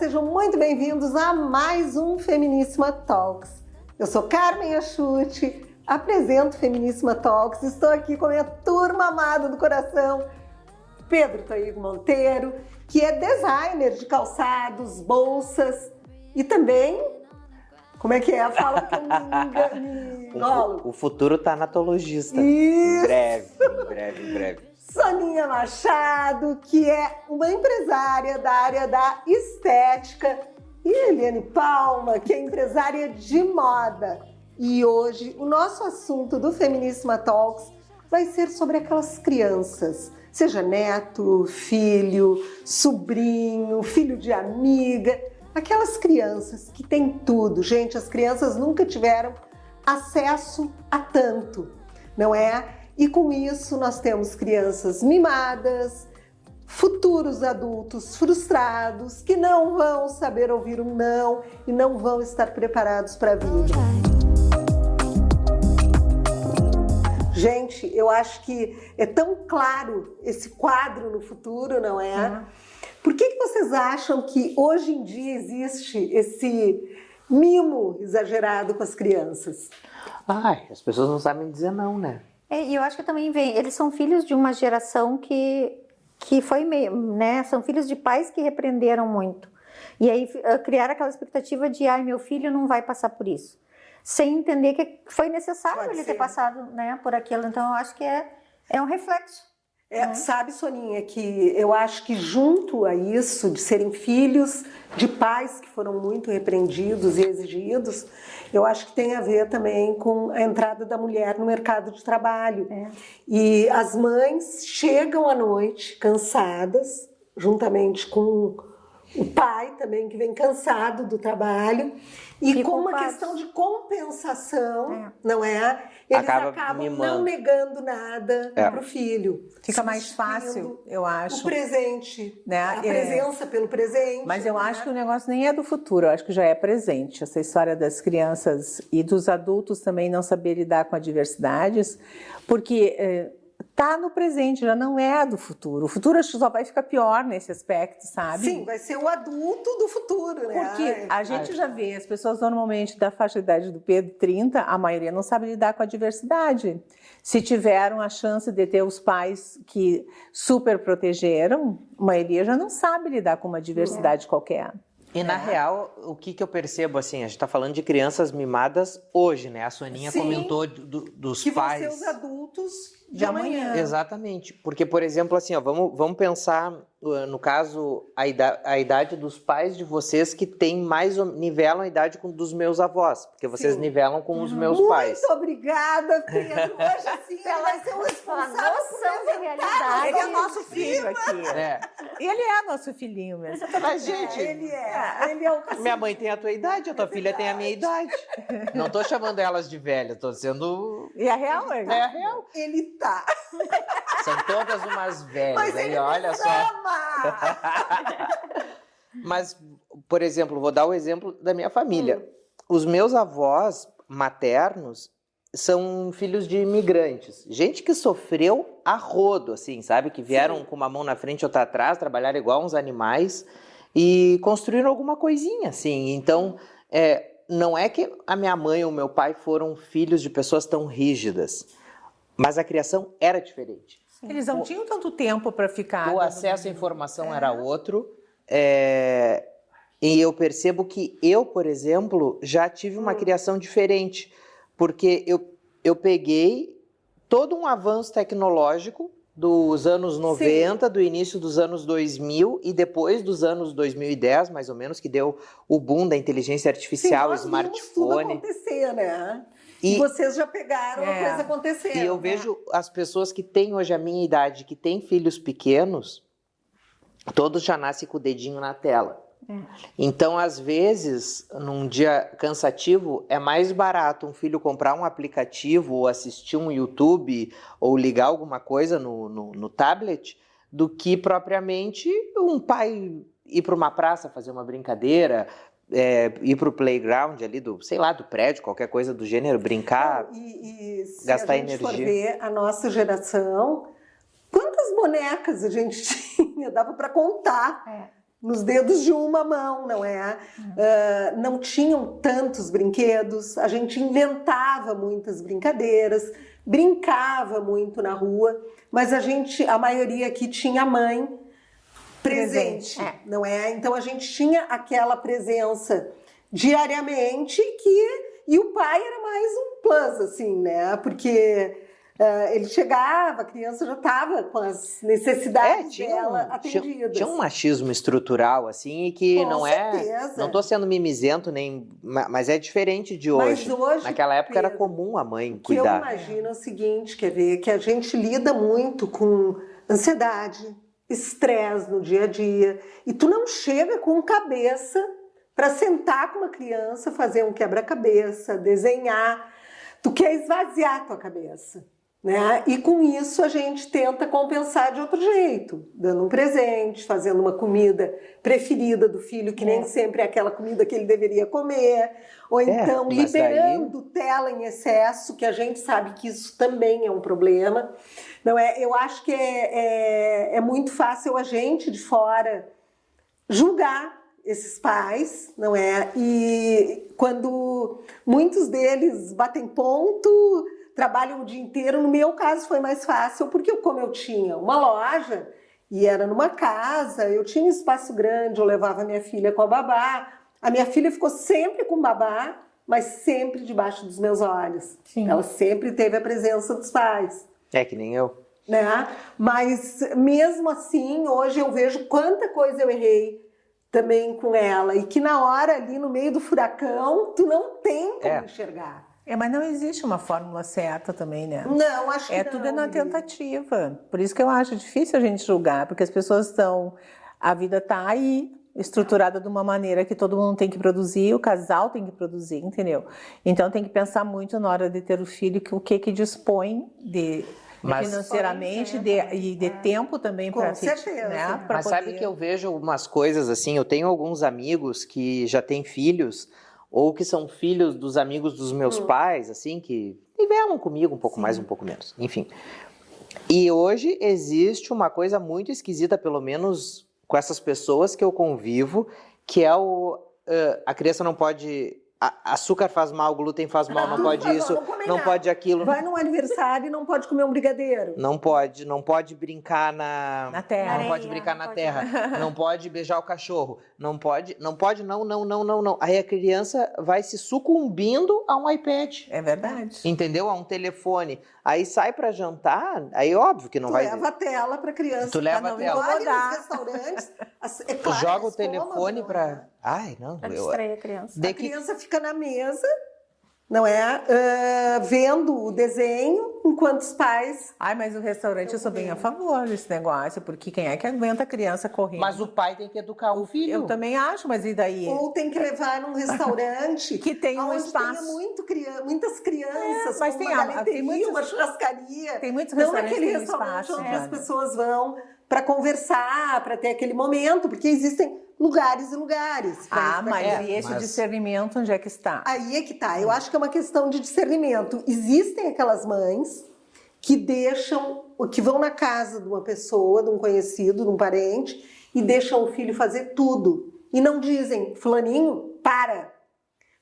sejam muito bem-vindos a mais um Feminíssima Talks. Eu sou Carmen Achuti, apresento Feminíssima Talks, estou aqui com a minha turma amada do coração, Pedro Toigo Monteiro, que é designer de calçados, bolsas e também, como é que é? Fala que eu me engolo. O futuro tanatologista. Isso. Em breve. Soninha Machado, que é uma empresária da área da estética, e Eliane Palma, que é empresária de moda. E hoje o nosso assunto do Feminíssima Talks vai ser sobre aquelas crianças, seja neto, filho, sobrinho, filho de amiga, aquelas crianças que têm tudo. Gente, as crianças nunca tiveram acesso a tanto, não é? E com isso nós temos crianças mimadas, futuros adultos frustrados, que não vão saber ouvir um não e não vão estar preparados para a vida. Gente, eu acho que é tão claro esse quadro no futuro, não é? Por que vocês acham que hoje em dia existe esse mimo exagerado com as crianças? As pessoas não sabem dizer não, né? E eu acho que também eles são filhos de uma geração que foi meio, né? São filhos de pais que repreenderam muito. E aí criaram aquela expectativa de, meu filho não vai passar por isso. Sem entender que foi necessário ele ter passado, né, por aquilo. Então eu acho que é um reflexo. Sabe, Soninha, que eu acho que junto a isso, de serem filhos de pais que foram muito repreendidos e exigidos, eu acho que tem a ver também com a entrada da mulher no mercado de trabalho. E as mães chegam à noite cansadas, juntamente com o pai também, que vem cansado do trabalho, e com uma questão de compensação, não é? Eles acabam não negando nada para o filho. Fica mais fácil, eu acho. O presente, né? A presença pelo presente. Mas eu acho que o negócio nem é do futuro, eu acho que já é presente. Essa história das crianças e dos adultos também não saber lidar com adversidades, porque tá no presente, já não é do futuro. O futuro acho que só vai ficar pior nesse aspecto, sabe? Sim, vai ser o adulto do futuro, né? Porque a gente já vê, as pessoas normalmente da faixa de idade do Pedro, 30, a maioria não sabe lidar com a diversidade. Se tiveram a chance de ter os pais que super protegeram, a maioria já não sabe lidar com uma diversidade qualquer. E na real, o que eu percebo, assim, a gente tá falando de crianças mimadas hoje, né? A Soninha comentou dos que pais. Que vão ser os adultos de amanhã. Exatamente. Porque, por exemplo, assim, vamos pensar, no caso, a idade dos pais de vocês que nivelam a idade dos meus avós. Porque vocês nivelam com os meus pais. Muito obrigada, Pedro. Hoje, assim, vai ser um responsável de realidade. Ele é nosso filho aqui. E ele é nosso filhinho mesmo. Mas, gente... Ele é o minha mãe tem a tua idade, a tua filha tem a minha idade. Não tô chamando elas de velhas, tô sendo... E a real é? É a real. Ele tá. São todas umas velhas, mas aí ele olha só. Mas, por exemplo, vou dar o exemplo da minha família. Os meus avós maternos são filhos de imigrantes. Gente que sofreu a rodo, assim, sabe? Que vieram com uma mão na frente e outra atrás, trabalharam igual uns animais e construíram alguma coisinha, assim. Então, não é que a minha mãe ou meu pai foram filhos de pessoas tão rígidas, mas a criação era diferente. Eles não tinham tanto tempo para ficar. O acesso à informação era outro. E eu percebo que eu, por exemplo, já tive uma criação diferente. Porque eu peguei todo um avanço tecnológico dos anos 90, do início dos anos 2000 e depois dos anos 2010, mais ou menos, que deu o boom da inteligência artificial, smartphone. Vimos tudo acontecer, né? E vocês já pegaram a coisa acontecendo. E eu vejo as pessoas que têm hoje a minha idade, que têm filhos pequenos, todos já nascem com o dedinho na tela. Então, às vezes, num dia cansativo, é mais barato um filho comprar um aplicativo ou assistir um YouTube ou ligar alguma coisa no tablet do que propriamente um pai ir para uma praça fazer uma brincadeira, ir para o playground ali do prédio, qualquer coisa do gênero, brincar, se gastar a gente energia. For ver a nossa geração, quantas bonecas a gente tinha? Dava para contar. nos dedos de uma mão, não é? Não tinham tantos brinquedos, a gente inventava muitas brincadeiras, brincava muito na rua, mas a maioria aqui tinha mãe presente, não é? Então a gente tinha aquela presença diariamente e o pai era mais um plus, assim, né? Porque ele chegava, a criança já estava com as necessidades dela atendidas. Tinha um machismo estrutural, assim, e que Com certeza. Não estou sendo mimizento, mas é diferente de hoje. Mas hoje, naquela época era Pedro, comum a mãe que cuidar. eu imagino é o seguinte, quer ver, que a gente lida muito com ansiedade, estresse no dia a dia, e tu não chega com cabeça para sentar com uma criança, fazer um quebra-cabeça, desenhar, tu quer esvaziar a tua cabeça. Né? E com isso a gente tenta compensar de outro jeito, dando um presente, fazendo uma comida preferida do filho, que nem sempre é aquela comida que ele deveria comer, ou então liberando tela em excesso, que a gente sabe que isso também é um problema. Não é? Eu acho que é muito fácil a gente de fora julgar esses pais, não é? E quando muitos deles batem ponto, trabalham o dia inteiro. No meu caso foi mais fácil, porque como eu tinha uma loja e era numa casa, eu tinha um espaço grande, eu levava minha filha com a babá. A minha filha ficou sempre com babá, mas sempre debaixo dos meus olhos. Sim. Ela sempre teve a presença dos pais. É que nem eu. Né? Mas mesmo assim, hoje eu vejo quanta coisa eu errei também com ela, e que na hora ali no meio do furacão, tu não tem como enxergar. Mas não existe uma fórmula certa também, né? Não, acho que não. Tudo na tentativa. Por isso que eu acho difícil a gente julgar, porque as pessoas estão... A vida está aí, estruturada de uma maneira que todo mundo tem que produzir, o casal tem que produzir, entendeu? Então tem que pensar muito na hora de ter o filho, o que dispõe financeiramente e de tempo também para certeza. Né? Mas sabe que eu vejo umas coisas assim, eu tenho alguns amigos que já têm filhos, ou que são filhos dos amigos dos meus pais, assim, que viveram comigo um pouco mais, um pouco menos, enfim. E hoje existe uma coisa muito esquisita, pelo menos com essas pessoas que eu convivo, que é a criança não pode... Açúcar faz mal, glúten faz mal, não pode isso, não pode aquilo. Vai num aniversário e não pode comer um brigadeiro. Não pode brincar na terra. Não pode brincar na terra, não pode beijar o cachorro, não. Aí a criança vai se sucumbindo a um iPad. É verdade. Entendeu? A um telefone. Aí sai pra jantar, aí óbvio que não vai... Tu leva a tela pra criança. Tu leva a tela. Olha nos restaurantes. Tu joga o telefone pra... Ai, não. Pra distrair a criança. A criança fica na mesa, não é? Vendo o desenho, enquanto os pais... Mas o restaurante eu sou bem a favor desse negócio, porque quem é que aguenta a criança correndo? Mas o pai tem que educar o filho. Eu também acho, mas e daí? Ou tem que levar num restaurante que tem um espaço. Tenha muitas crianças, mas tem uma churrascaria. Tem muitos não restaurantes naquele que tem restaurante espaço, onde as pessoas vão para conversar, para ter aquele momento, porque existem lugares e lugares. Mas e esse discernimento onde é que está? Aí é que tá. Eu acho que é uma questão de discernimento. Existem aquelas mães que que vão na casa de uma pessoa, de um conhecido, de um parente, e deixam o filho fazer tudo. E não dizem, fulaninho, para.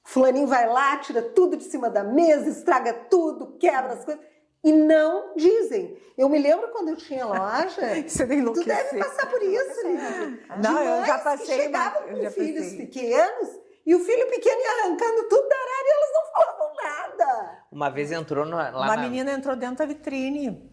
Fulaninho vai lá, tira tudo de cima da mesa, estraga tudo, quebra as coisas. E não dizem. Eu me lembro quando eu tinha loja. Você tu deve passar por isso, Lívia. Não, eu já passei. Chegavam com filhos pequenos e o filho pequeno ia arrancando tudo da arara e elas não falavam nada. Uma vez entrou uma menina entrou dentro da vitrine.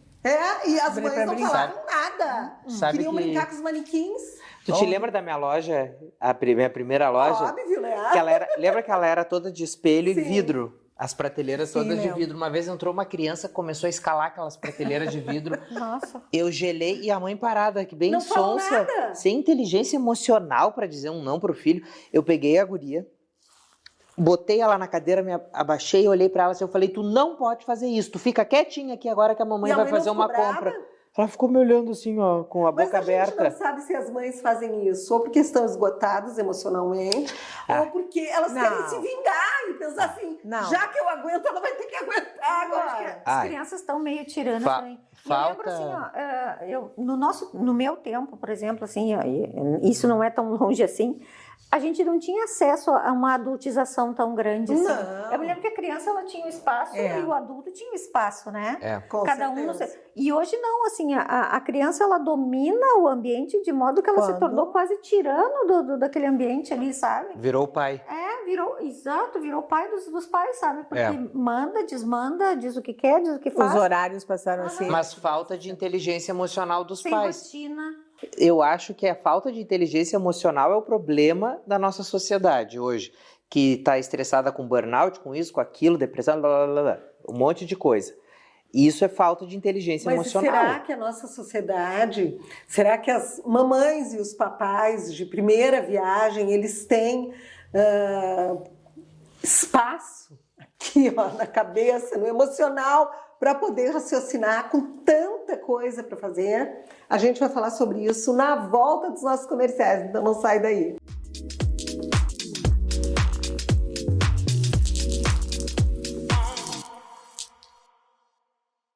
E as mães não falavam nada. Queriam brincar com os manequins. Tu te lembra da minha loja, minha primeira loja? Óbvio, né? Lembra que ela era toda de espelho e vidro? As prateleiras todas de lembro. vidro. Uma vez entrou uma criança, começou a escalar aquelas prateleiras de vidro. Nossa. Eu gelei e a mãe parada, que bem não sonsa, sem inteligência emocional para dizer um não pro filho. Eu peguei a guria, botei ela na cadeira, me abaixei, olhei para ela assim, eu falei, tu não pode fazer isso, tu fica quietinha aqui agora que a mamãe vai fazer uma compra. Ela ficou me olhando assim, ó, com a boca aberta. Mas a gente não sabe se as mães fazem isso ou porque estão esgotadas emocionalmente ou porque elas querem se vingar e pensar assim, Não. já que eu aguento, ela vai ter que aguentar Eu acho que agora. as Ai. crianças estão meio tiranas Fa- também. E falta- eu lembro assim, ó, no meu tempo, por exemplo, assim, ó, e isso não é tão longe assim, a gente não tinha acesso a uma adultização tão grande assim. Não. Eu me lembro que a criança ela tinha um espaço É. e o adulto tinha um espaço, né? É. Com Cada um no certeza. seu. E hoje não, assim, a criança ela domina o ambiente de modo que ela se Quando? tornou quase tirano daquele ambiente ali, sabe? Virou o pai. Virou pai dos pais, sabe? Porque É. manda, desmanda, diz o que quer, diz o que Os faz. horários passaram a ser. Mas falta de inteligência emocional dos Sem pais. rotina. Eu acho que a falta de inteligência emocional é o problema da nossa sociedade hoje, que está estressada com burnout, com isso, com aquilo, depressão, blá, blá, blá, blá, um monte de coisa. E isso é falta de inteligência Mas emocional. será que a nossa sociedade, será que as mamães e os papais de primeira viagem, eles têm espaço aqui, ó, na cabeça, no emocional, para poder raciocinar com tanta coisa para fazer? A gente vai falar sobre isso na volta dos nossos comerciais, então não sai daí.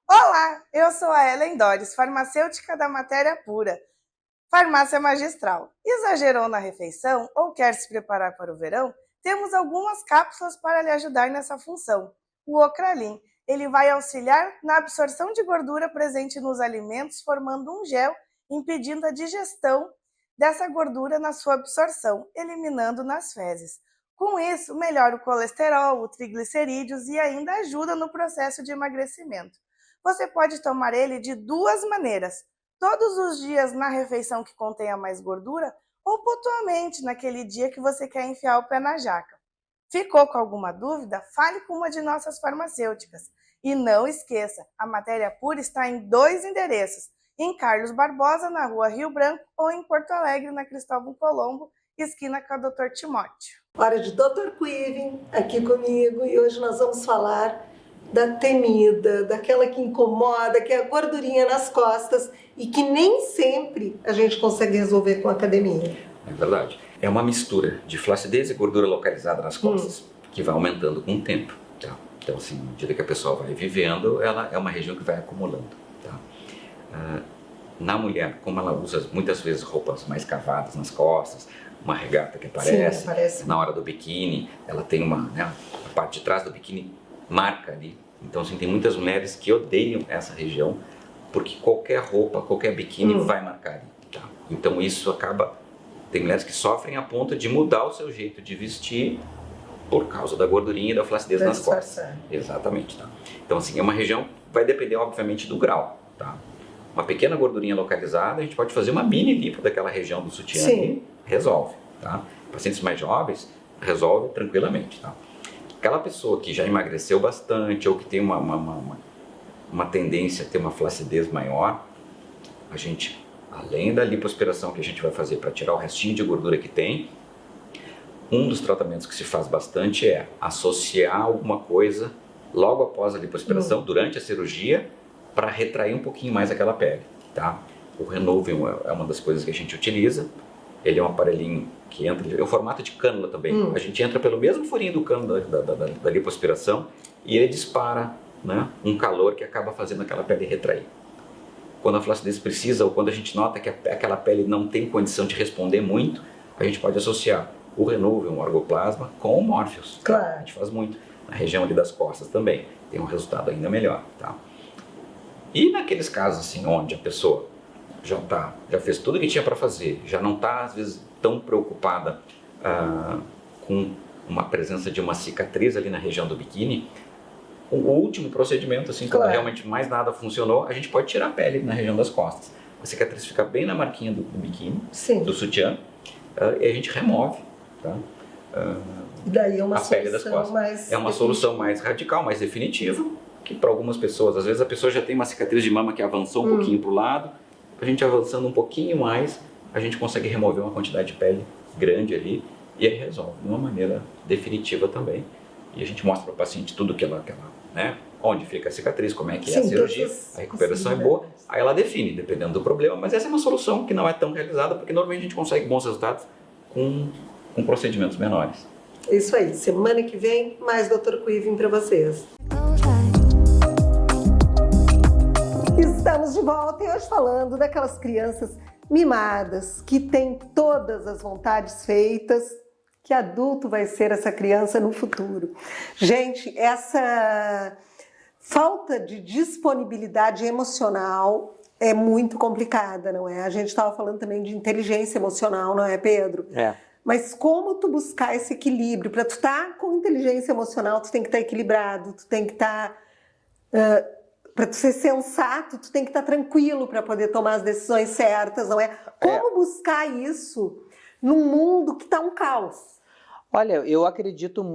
Olá, eu sou a Ellen Dores, farmacêutica da Matéria Pura, farmácia magistral. Exagerou na refeição ou quer se preparar para o verão? Temos algumas cápsulas para lhe ajudar nessa função. O Ocralin, ele vai auxiliar na absorção de gordura presente nos alimentos, formando um gel, impedindo a digestão dessa gordura na sua absorção, eliminando nas fezes. Com isso, melhora o colesterol, o triglicerídeos e ainda ajuda no processo de emagrecimento. Você pode tomar ele de duas maneiras, todos os dias na refeição que contenha mais gordura ou pontualmente naquele dia que você quer enfiar o pé na jaca. Ficou com alguma dúvida? Fale com uma de nossas farmacêuticas. E não esqueça, a Matéria Pura está em 2 endereços, em Carlos Barbosa, na rua Rio Branco, ou em Porto Alegre, na Cristóvão Colombo, esquina com a Dr. Timóteo. Hora de Dr. Quivin aqui comigo e hoje nós vamos falar da temida, daquela que incomoda, que é a gordurinha nas costas e que nem sempre a gente consegue resolver com a academia. É verdade. É uma mistura de flacidez e gordura localizada nas costas, que vai aumentando com o tempo. Tá? Então, assim, à medida que a pessoa vai vivendo, ela é uma região que vai acumulando. Tá? Na mulher, como ela usa muitas vezes roupas mais cavadas nas costas, uma regata que aparece, Sim, aparece. na hora do biquíni, ela tem a parte de trás do biquíni marca ali. Então, assim, tem muitas mulheres que odeiam essa região, porque qualquer roupa, qualquer biquíni vai marcar ali. Tá? Então, isso acaba... Tem mulheres que sofrem a ponto de mudar o seu jeito de vestir por causa da gordurinha e da flacidez nas costas. Exatamente, tá? Então, assim, é uma região, vai depender, obviamente, do grau, tá? Uma pequena gordurinha localizada, a gente pode fazer uma mini lipo daquela região do sutiã e resolve, tá? Pacientes mais jovens, resolve tranquilamente, tá? Aquela pessoa que já emagreceu bastante ou que tem uma tendência a ter uma flacidez maior, a gente, além da lipoaspiração que a gente vai fazer para tirar o restinho de gordura que tem, um dos tratamentos que se faz bastante é associar alguma coisa logo após a lipoaspiração, durante a cirurgia, para retrair um pouquinho mais aquela pele, tá? O Renovium é uma das coisas que a gente utiliza. Ele é um aparelhinho que entra, é o formato de cânula também. A gente entra pelo mesmo furinho do cano da lipoaspiração e ele dispara, né, um calor que acaba fazendo aquela pele retrair. Quando a flacidez precisa ou quando a gente nota que aquela pele não tem condição de responder muito, a gente pode associar o Renovium, o Orgoplasma, com o Morpheus. Claro. Tá? A gente faz muito na região ali das costas também. Tem um resultado ainda melhor, tá? E naqueles casos assim, onde a pessoa já fez tudo que tinha para fazer, já não está às vezes tão preocupada com uma presença de uma cicatriz ali na região do biquíni, o último procedimento, assim, quando realmente mais nada funcionou, a gente pode tirar a pele na região das costas. A cicatriz fica bem na marquinha do biquíni, do sutiã, e a gente remove, tá? E daí é uma a pele das solução costas. mais É uma solução mais radical, mais definitiva, que para algumas pessoas, às vezes a pessoa já tem uma cicatriz de mama que avançou um pouquinho para o lado, a gente avançando um pouquinho mais, a gente consegue remover uma quantidade de pele grande ali e aí resolve de uma maneira definitiva também. E a gente mostra para o paciente tudo que ela né, onde fica a cicatriz, como é que é a cirurgia, a recuperação é boa, aí ela define, dependendo do problema, mas essa é uma solução que não é tão realizada, porque normalmente a gente consegue bons resultados com procedimentos menores. É isso aí. Semana que vem, mais Dr. Quiven para vocês. Estamos de volta e hoje falando daquelas crianças mimadas que têm todas as vontades feitas. Que adulto vai ser essa criança no futuro? Gente, essa falta de disponibilidade emocional é muito complicada, não é? A gente estava falando também de inteligência emocional, não é, Pedro? É. Mas como tu buscar esse equilíbrio? Para tu estar com inteligência emocional, tu tem que estar equilibrado, tu tem que estar... para tu ser sensato, tu tem que estar tranquilo para poder tomar as decisões certas, não é? Como buscar isso num mundo que está um caos? Olha, eu acredito,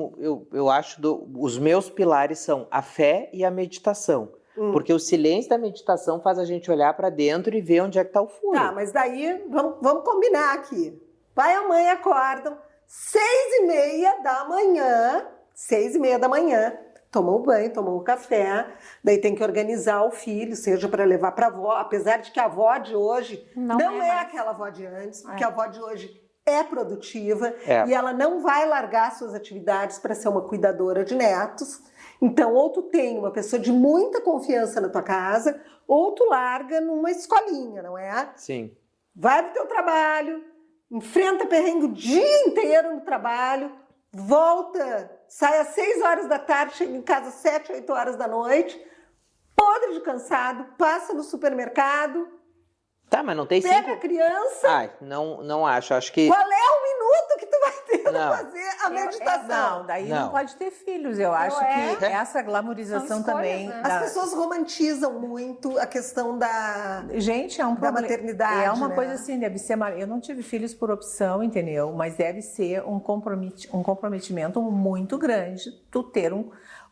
eu acho, os meus pilares são a fé e a meditação. Porque o silêncio da meditação faz a gente olhar para dentro e ver onde é que está o furo. Tá, mas daí vamos combinar aqui. Pai e mãe acordam 6h30 da manhã, 6h30 da manhã, tomam o banho, tomam o café, daí tem que organizar o filho, seja para levar para a avó, apesar de que a avó de hoje não é aquela avó de antes, porque a avó de hoje é produtiva e ela não vai largar suas atividades para ser uma cuidadora de netos. Então, ou tu tem uma pessoa de muita confiança na tua casa, ou tu larga numa escolinha, não é? Sim. Vai pro teu trabalho, enfrenta perrengue o dia inteiro no trabalho, volta, sai às 6 horas da tarde, chega em casa às 7, 8 horas da noite, podre de cansado, passa no supermercado, Tá, mas não tem pega a criança. Ai, não acho. Acho que... Qual é o minuto que tu vai ter Não. pra fazer a meditação? Não, daí Não. não pode ter filhos. Eu acho que essa glamorização São escolhas, também... né? As pessoas romantizam muito a questão da... Gente, é um Da problema. maternidade, É uma né? coisa assim, deve ser... Eu não tive filhos por opção, entendeu? Mas deve ser um comprometimento muito grande tu ter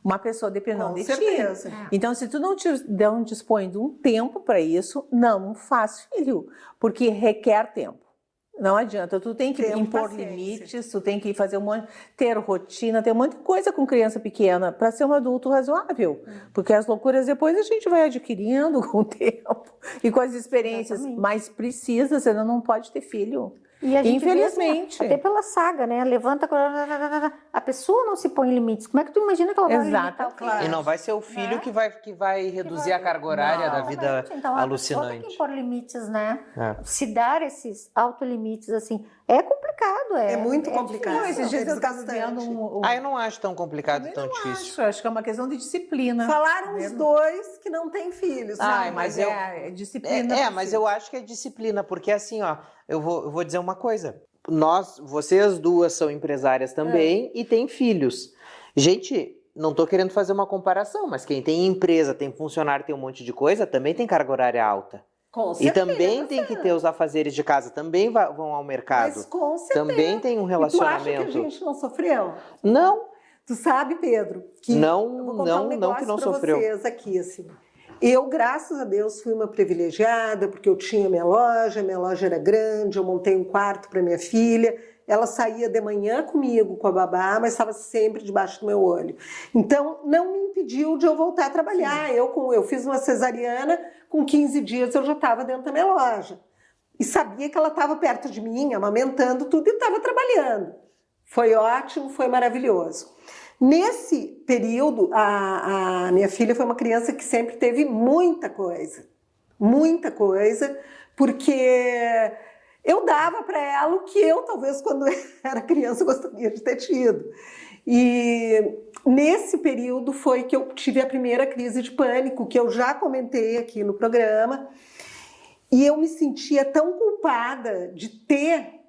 uma pessoa dependendo Com de certeza. ti. Então, se tu não dispõe de um tempo para isso, não faz filho, porque requer tempo. Não adianta, tu tem que Tempo, impor paciência. limites, tu tem que fazer ter rotina, ter um monte de coisa com criança pequena para ser um adulto razoável. Porque as loucuras depois a gente vai adquirindo com o tempo e com as experiências. Exatamente. Mas precisa, senão não pode ter filho. E a gente vê, Infelizmente. assim, até pela saga, né? Levanta, a pessoa não se põe limites. Como é que tu imagina que ela vai limitar o filho? Claro. E não vai ser o filho que vai reduzir a carga horária da vida Exatamente. Então, a pessoa alucinante. tem que impor limites, né? É. Se dar esses autolimites, assim, é complicado. É muito complicado. Não, esses dias É eu estava desgastante. vendo Eu não acho tão complicado e tão Não difícil. acho que é uma questão de disciplina. Falaram os dois que não têm filhos. Ai, Não, mas é disciplina. Mas eu acho que é disciplina, porque assim, ó, eu vou dizer uma coisa. Vocês duas são empresárias também e têm filhos. Gente, não tô querendo fazer uma comparação, mas quem tem empresa, tem funcionário, tem um monte de coisa, também tem carga horária alta. Com E certeza. também tem que ter os afazeres de casa, também vão ao mercado. Mas com certeza. Também tem um E tu acha que relacionamento. a gente não sofreu? Não, Tu sabe, Pedro, que Não, eu vou contar não, um não negócio que não pra sofreu. vocês aqui, assim. Eu, graças a Deus, fui uma privilegiada, porque eu tinha minha loja era grande, eu montei um quarto para minha filha, ela saía de manhã comigo, com a babá, mas estava sempre debaixo do meu olho. Então, não me impediu de eu voltar a trabalhar. Eu fiz uma cesariana, com 15 dias eu já estava dentro da minha loja. E sabia que ela estava perto de mim, amamentando tudo, e estava trabalhando. Foi ótimo, foi maravilhoso. Nesse período, a minha filha foi uma criança que sempre teve muita coisa, porque eu dava para ela o que eu, talvez, quando era criança, gostaria de ter tido. E nesse período foi que eu tive a primeira crise de pânico, que eu já comentei aqui no programa, e eu me sentia tão culpada de ter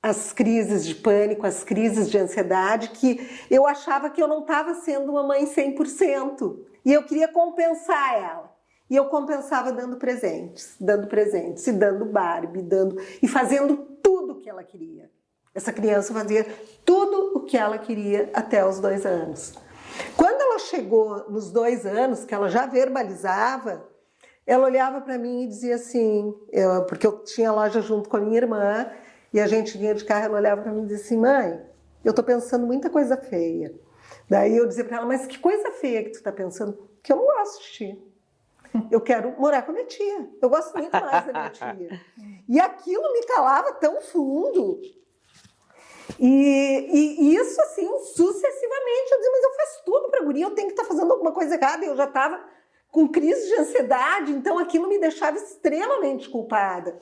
as crises de pânico, as crises de ansiedade, que eu achava que eu não estava sendo uma mãe 100%. E eu queria compensar ela. E eu compensava dando presentes, e dando Barbie, e fazendo tudo o que ela queria. Essa criança fazia tudo o que ela queria até os 2 anos. Quando ela chegou nos 2 anos, que ela já verbalizava, ela olhava para mim e dizia assim, porque eu tinha loja junto com a minha irmã, e a gente vinha de carro, ela olhava para mim e dizia assim, mãe, eu tô pensando muita coisa feia. Daí eu dizia para ela, mas que coisa feia que tu tá pensando? Que eu não gosto de ti. Eu quero morar com a minha tia. Eu gosto muito mais da minha tia. E aquilo me calava tão fundo. E isso, assim, sucessivamente. Eu dizia, mas eu faço tudo para a guria, eu tenho que estar fazendo alguma coisa errada. E eu já estava com crise de ansiedade, então aquilo me deixava extremamente culpada.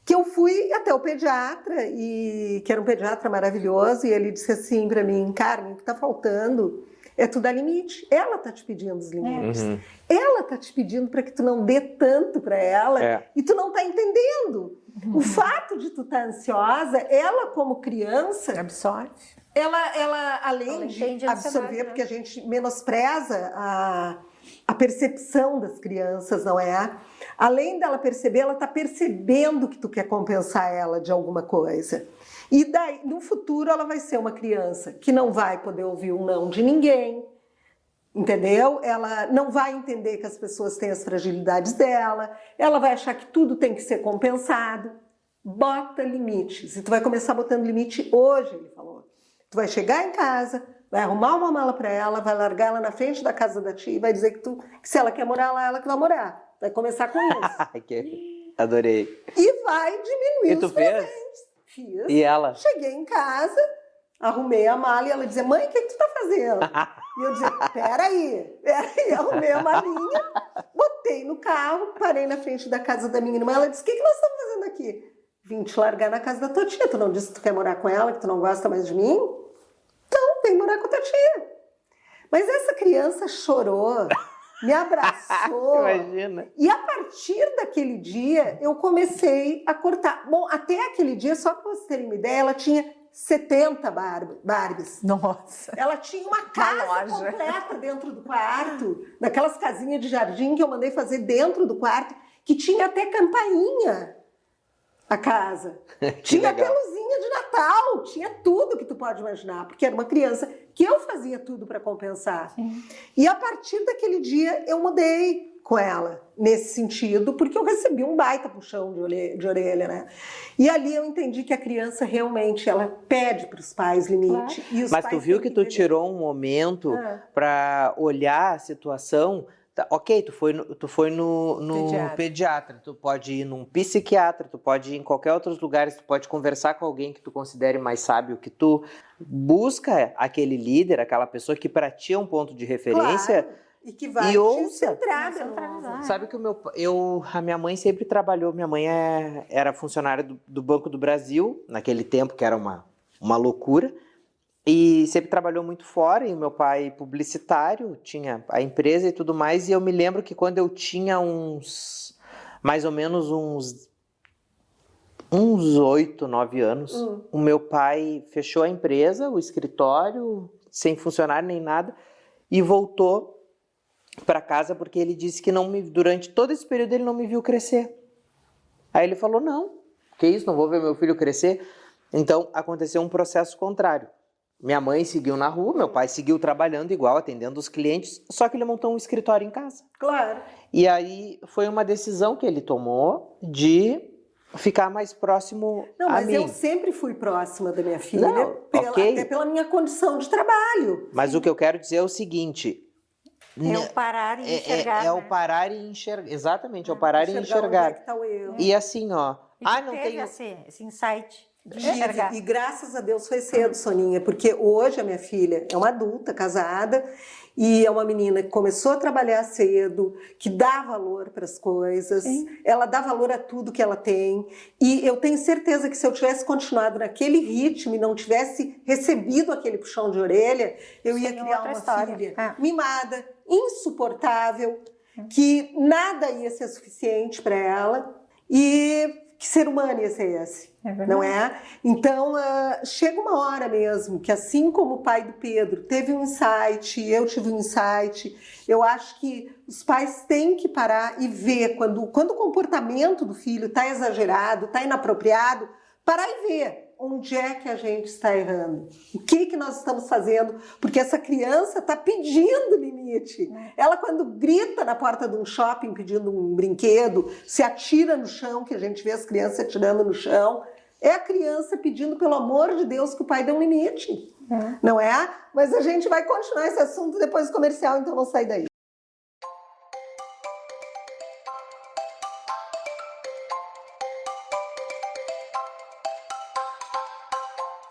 Que eu fui até o pediatra, que era um pediatra maravilhoso, e ele disse assim para mim, Carmen, o que está faltando é tu dar limite. Ela está te pedindo os limites. Ela está te pedindo para que tu não dê tanto para ela e tu não está entendendo. O fato de tu estar ansiosa, ela como criança... Absorve. Ela além de absorver, porque a gente menospreza a percepção das crianças, não é? Além dela perceber, ela está percebendo que tu quer compensar ela de alguma coisa. E daí, no futuro, ela vai ser uma criança que não vai poder ouvir um não de ninguém, entendeu? Ela não vai entender que as pessoas têm as fragilidades dela, ela vai achar que tudo tem que ser compensado. Bota limites. E tu vai começar botando limite hoje, ele falou. Tu vai chegar em casa, vai arrumar uma mala para ela, vai largar ela na frente da casa da tia e vai dizer que se ela quer morar lá, ela que vai morar. Vai começar com isso. Adorei. E vai diminuir E tu os fez? presentes. Fiz. E ela? Cheguei em casa, arrumei a mala e ela dizia, mãe, o que tu tá fazendo? E eu dizia, peraí, arrumei a malinha, botei no carro, parei na frente da casa da minha irmã, ela disse, o que nós estamos fazendo aqui? Vim te largar na casa da tua tia, tu não disse que tu quer morar com ela, que tu não gosta mais de mim? Então, vem morar com a tua tia. Mas essa criança chorou, me abraçou. Imagina. E a partir daquele dia, eu comecei a cortar. Bom, até aquele dia, só para vocês terem uma ideia, ela tinha 70 Barbies. Nossa. Ela tinha uma casa completa dentro do quarto, daquelas casinhas de jardim que eu mandei fazer dentro do quarto, que tinha até campainha. A casa. Tinha legal. peluzinha de Natal, tinha tudo que tu pode imaginar, porque era uma criança que eu fazia tudo para compensar. Sim. E a partir daquele dia eu mudei com ela, nesse sentido, porque eu recebi um baita puxão de orelha, né? E ali eu entendi que a criança realmente, ela pede para os pais limite. Claro. E os Mas pais tu viu têm que tu entender. tirou um momento para olhar a situação. Tá, ok, tu foi no pediatra, tu pode ir num psiquiatra, tu pode ir em qualquer outros lugares, tu pode conversar com alguém que tu considere mais sábio que tu. Busca aquele líder, aquela pessoa que para ti é um ponto de referência. Claro. E que vai centrada no... Sabe que a minha mãe sempre trabalhou, minha mãe era funcionária do Banco do Brasil, naquele tempo que era uma loucura. E sempre trabalhou muito fora, e o meu pai publicitário, tinha a empresa e tudo mais, e eu me lembro que quando eu tinha mais ou menos uns 8, 9 anos, o meu pai fechou a empresa, o escritório, sem funcionário nem nada, e voltou para casa porque ele disse que durante todo esse período ele não me viu crescer. Aí ele falou, não, que isso, não vou ver meu filho crescer. Então aconteceu um processo contrário. Minha mãe seguiu na rua, meu pai seguiu trabalhando igual, atendendo os clientes, só que ele montou um escritório em casa. Claro. E aí foi uma decisão que ele tomou de ficar mais próximo Não, a mas mim. eu sempre fui próxima da minha filha, Não, ok. até pela minha condição de trabalho. Mas o que eu quero dizer é o seguinte... É o parar e enxergar. É o parar e enxergar. Exatamente, é o parar e enxergar. Onde é que tá o erro. E assim, ó... E não teve tenho... esse insight de enxergar. E graças a Deus foi cedo, Soninha, porque hoje a minha filha é uma adulta, casada, e é uma menina que começou a trabalhar cedo, que dá valor para as coisas, ela dá valor a tudo que ela tem, e eu tenho certeza que se eu tivesse continuado naquele ritmo e não tivesse recebido aquele puxão de orelha, eu ia criar uma filha mimada, insuportável, que nada ia ser suficiente para ela, e que ser humano ia ser esse? Não é? Então, chega uma hora mesmo que, assim como o pai do Pedro teve um insight, eu tive um insight, eu acho que os pais têm que parar e ver quando o comportamento do filho está exagerado, está inapropriado, parar e ver onde é que a gente está errando, o que nós estamos fazendo, porque essa criança está pedindo limite. Ela, quando grita na porta de um shopping pedindo um brinquedo, se atira no chão, que a gente vê as crianças se atirando no chão, é a criança pedindo, pelo amor de Deus, que o pai dê um limite. Não é? Mas a gente vai continuar esse assunto depois do comercial, então não sai daí.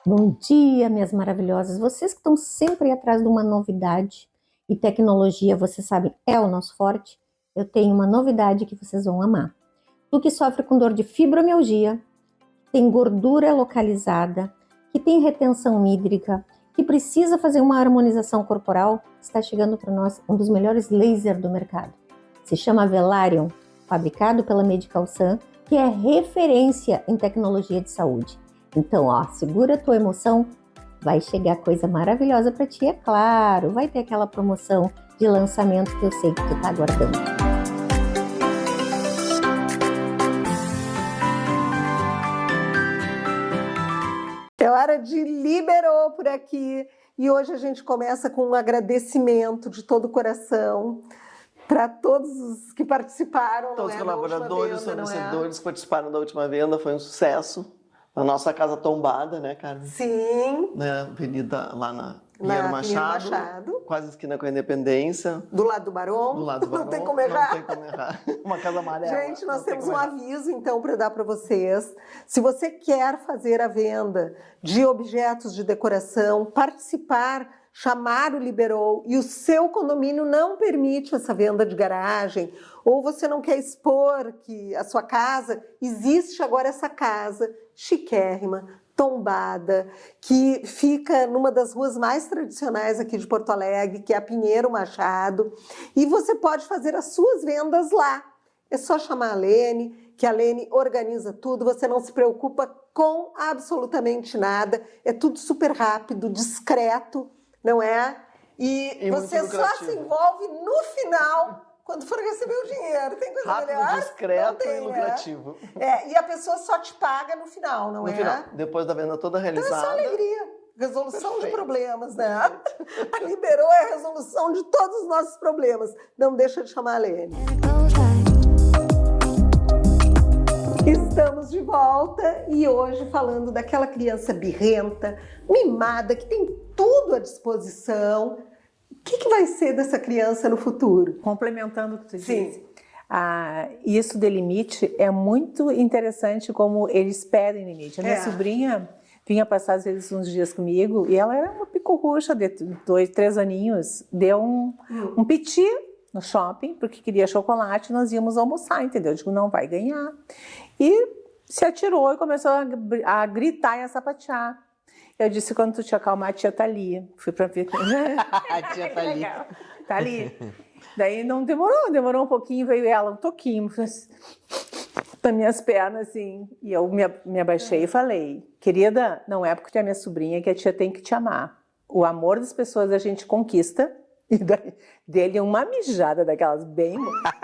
Bom dia, minhas maravilhosas. Vocês que estão sempre atrás de uma novidade e tecnologia, vocês sabem, é o nosso forte. Eu tenho uma novidade que vocês vão amar. Tu que sofre com dor de fibromialgia, tem gordura localizada, que tem retenção hídrica, que precisa fazer uma harmonização corporal, está chegando para nós um dos melhores lasers do mercado. Se chama Velarium, fabricado pela Medical Sun, que é referência em tecnologia de saúde. Então, ó, segura a tua emoção, vai chegar coisa maravilhosa para ti, é claro. Vai ter aquela promoção de lançamento que eu sei que tu tá aguardando. É hora de Liberou por aqui. E hoje a gente começa com um agradecimento de todo o coração para todos os que participaram. Todos os não é? colaboradores, venda, fornecedores que participaram da última venda, foi um sucesso. A nossa casa tombada, né, Carmen? Sim. Na avenida lá na Na Pinheiro Machado, quase esquina com a Independência. Do lado do Barão. Do lado do Barão. Não tem como errar. Não tem como errar. Uma casa amarela. Gente, nós não tem temos como um errar. aviso, então, para dar para vocês. Se você quer fazer a venda de objetos de decoração, participar, chamar o Liberou e o seu condomínio não permite essa venda de garagem, ou você não quer expor que a sua casa, existe agora essa casa chiquérrima, tombada, que fica numa das ruas mais tradicionais aqui de Porto Alegre, que é a Pinheiro Machado, e você pode fazer as suas vendas lá. É só chamar a Lene, que a Lene organiza tudo, você não se preocupa com absolutamente nada, é tudo super rápido, discreto, não é? E muito você só lucrativo. se envolve no final, quando for receber o dinheiro. Tem coisa Rápido, melhor? Não discreto tem, e né? lucrativo. E a pessoa só te paga no final, não No é? final, depois da venda toda Então é realizada. só alegria. Resolução de Perfeito. problemas, né? A Liberou é a resolução de todos os nossos problemas. Não deixa de chamar a Lene. Estamos de volta e hoje falando daquela criança birrenta, mimada, que tem tudo à disposição. O que vai ser dessa criança no futuro? Complementando o que tu Sim. disse, isso de limite é muito interessante como eles pedem limite. A minha sobrinha vinha passar às vezes uns dias comigo e ela era uma picorrucha de 2, 3 aninhos, deu um piti no shopping porque queria chocolate, nós íamos almoçar, entendeu? Eu digo, não vai ganhar. E se atirou e começou a gritar e a sapatear. Eu disse, quando tu te acalmar, a tia tá ali. Fui pra ver. A tia tá ali. Tá ali. Daí não demorou um pouquinho, veio ela, um toquinho, nas minhas pernas, assim. E eu me abaixei e falei, querida, não é porque tu é minha sobrinha que a tia tem que te amar. O amor das pessoas a gente conquista. E daí, dele uma mijada daquelas bem...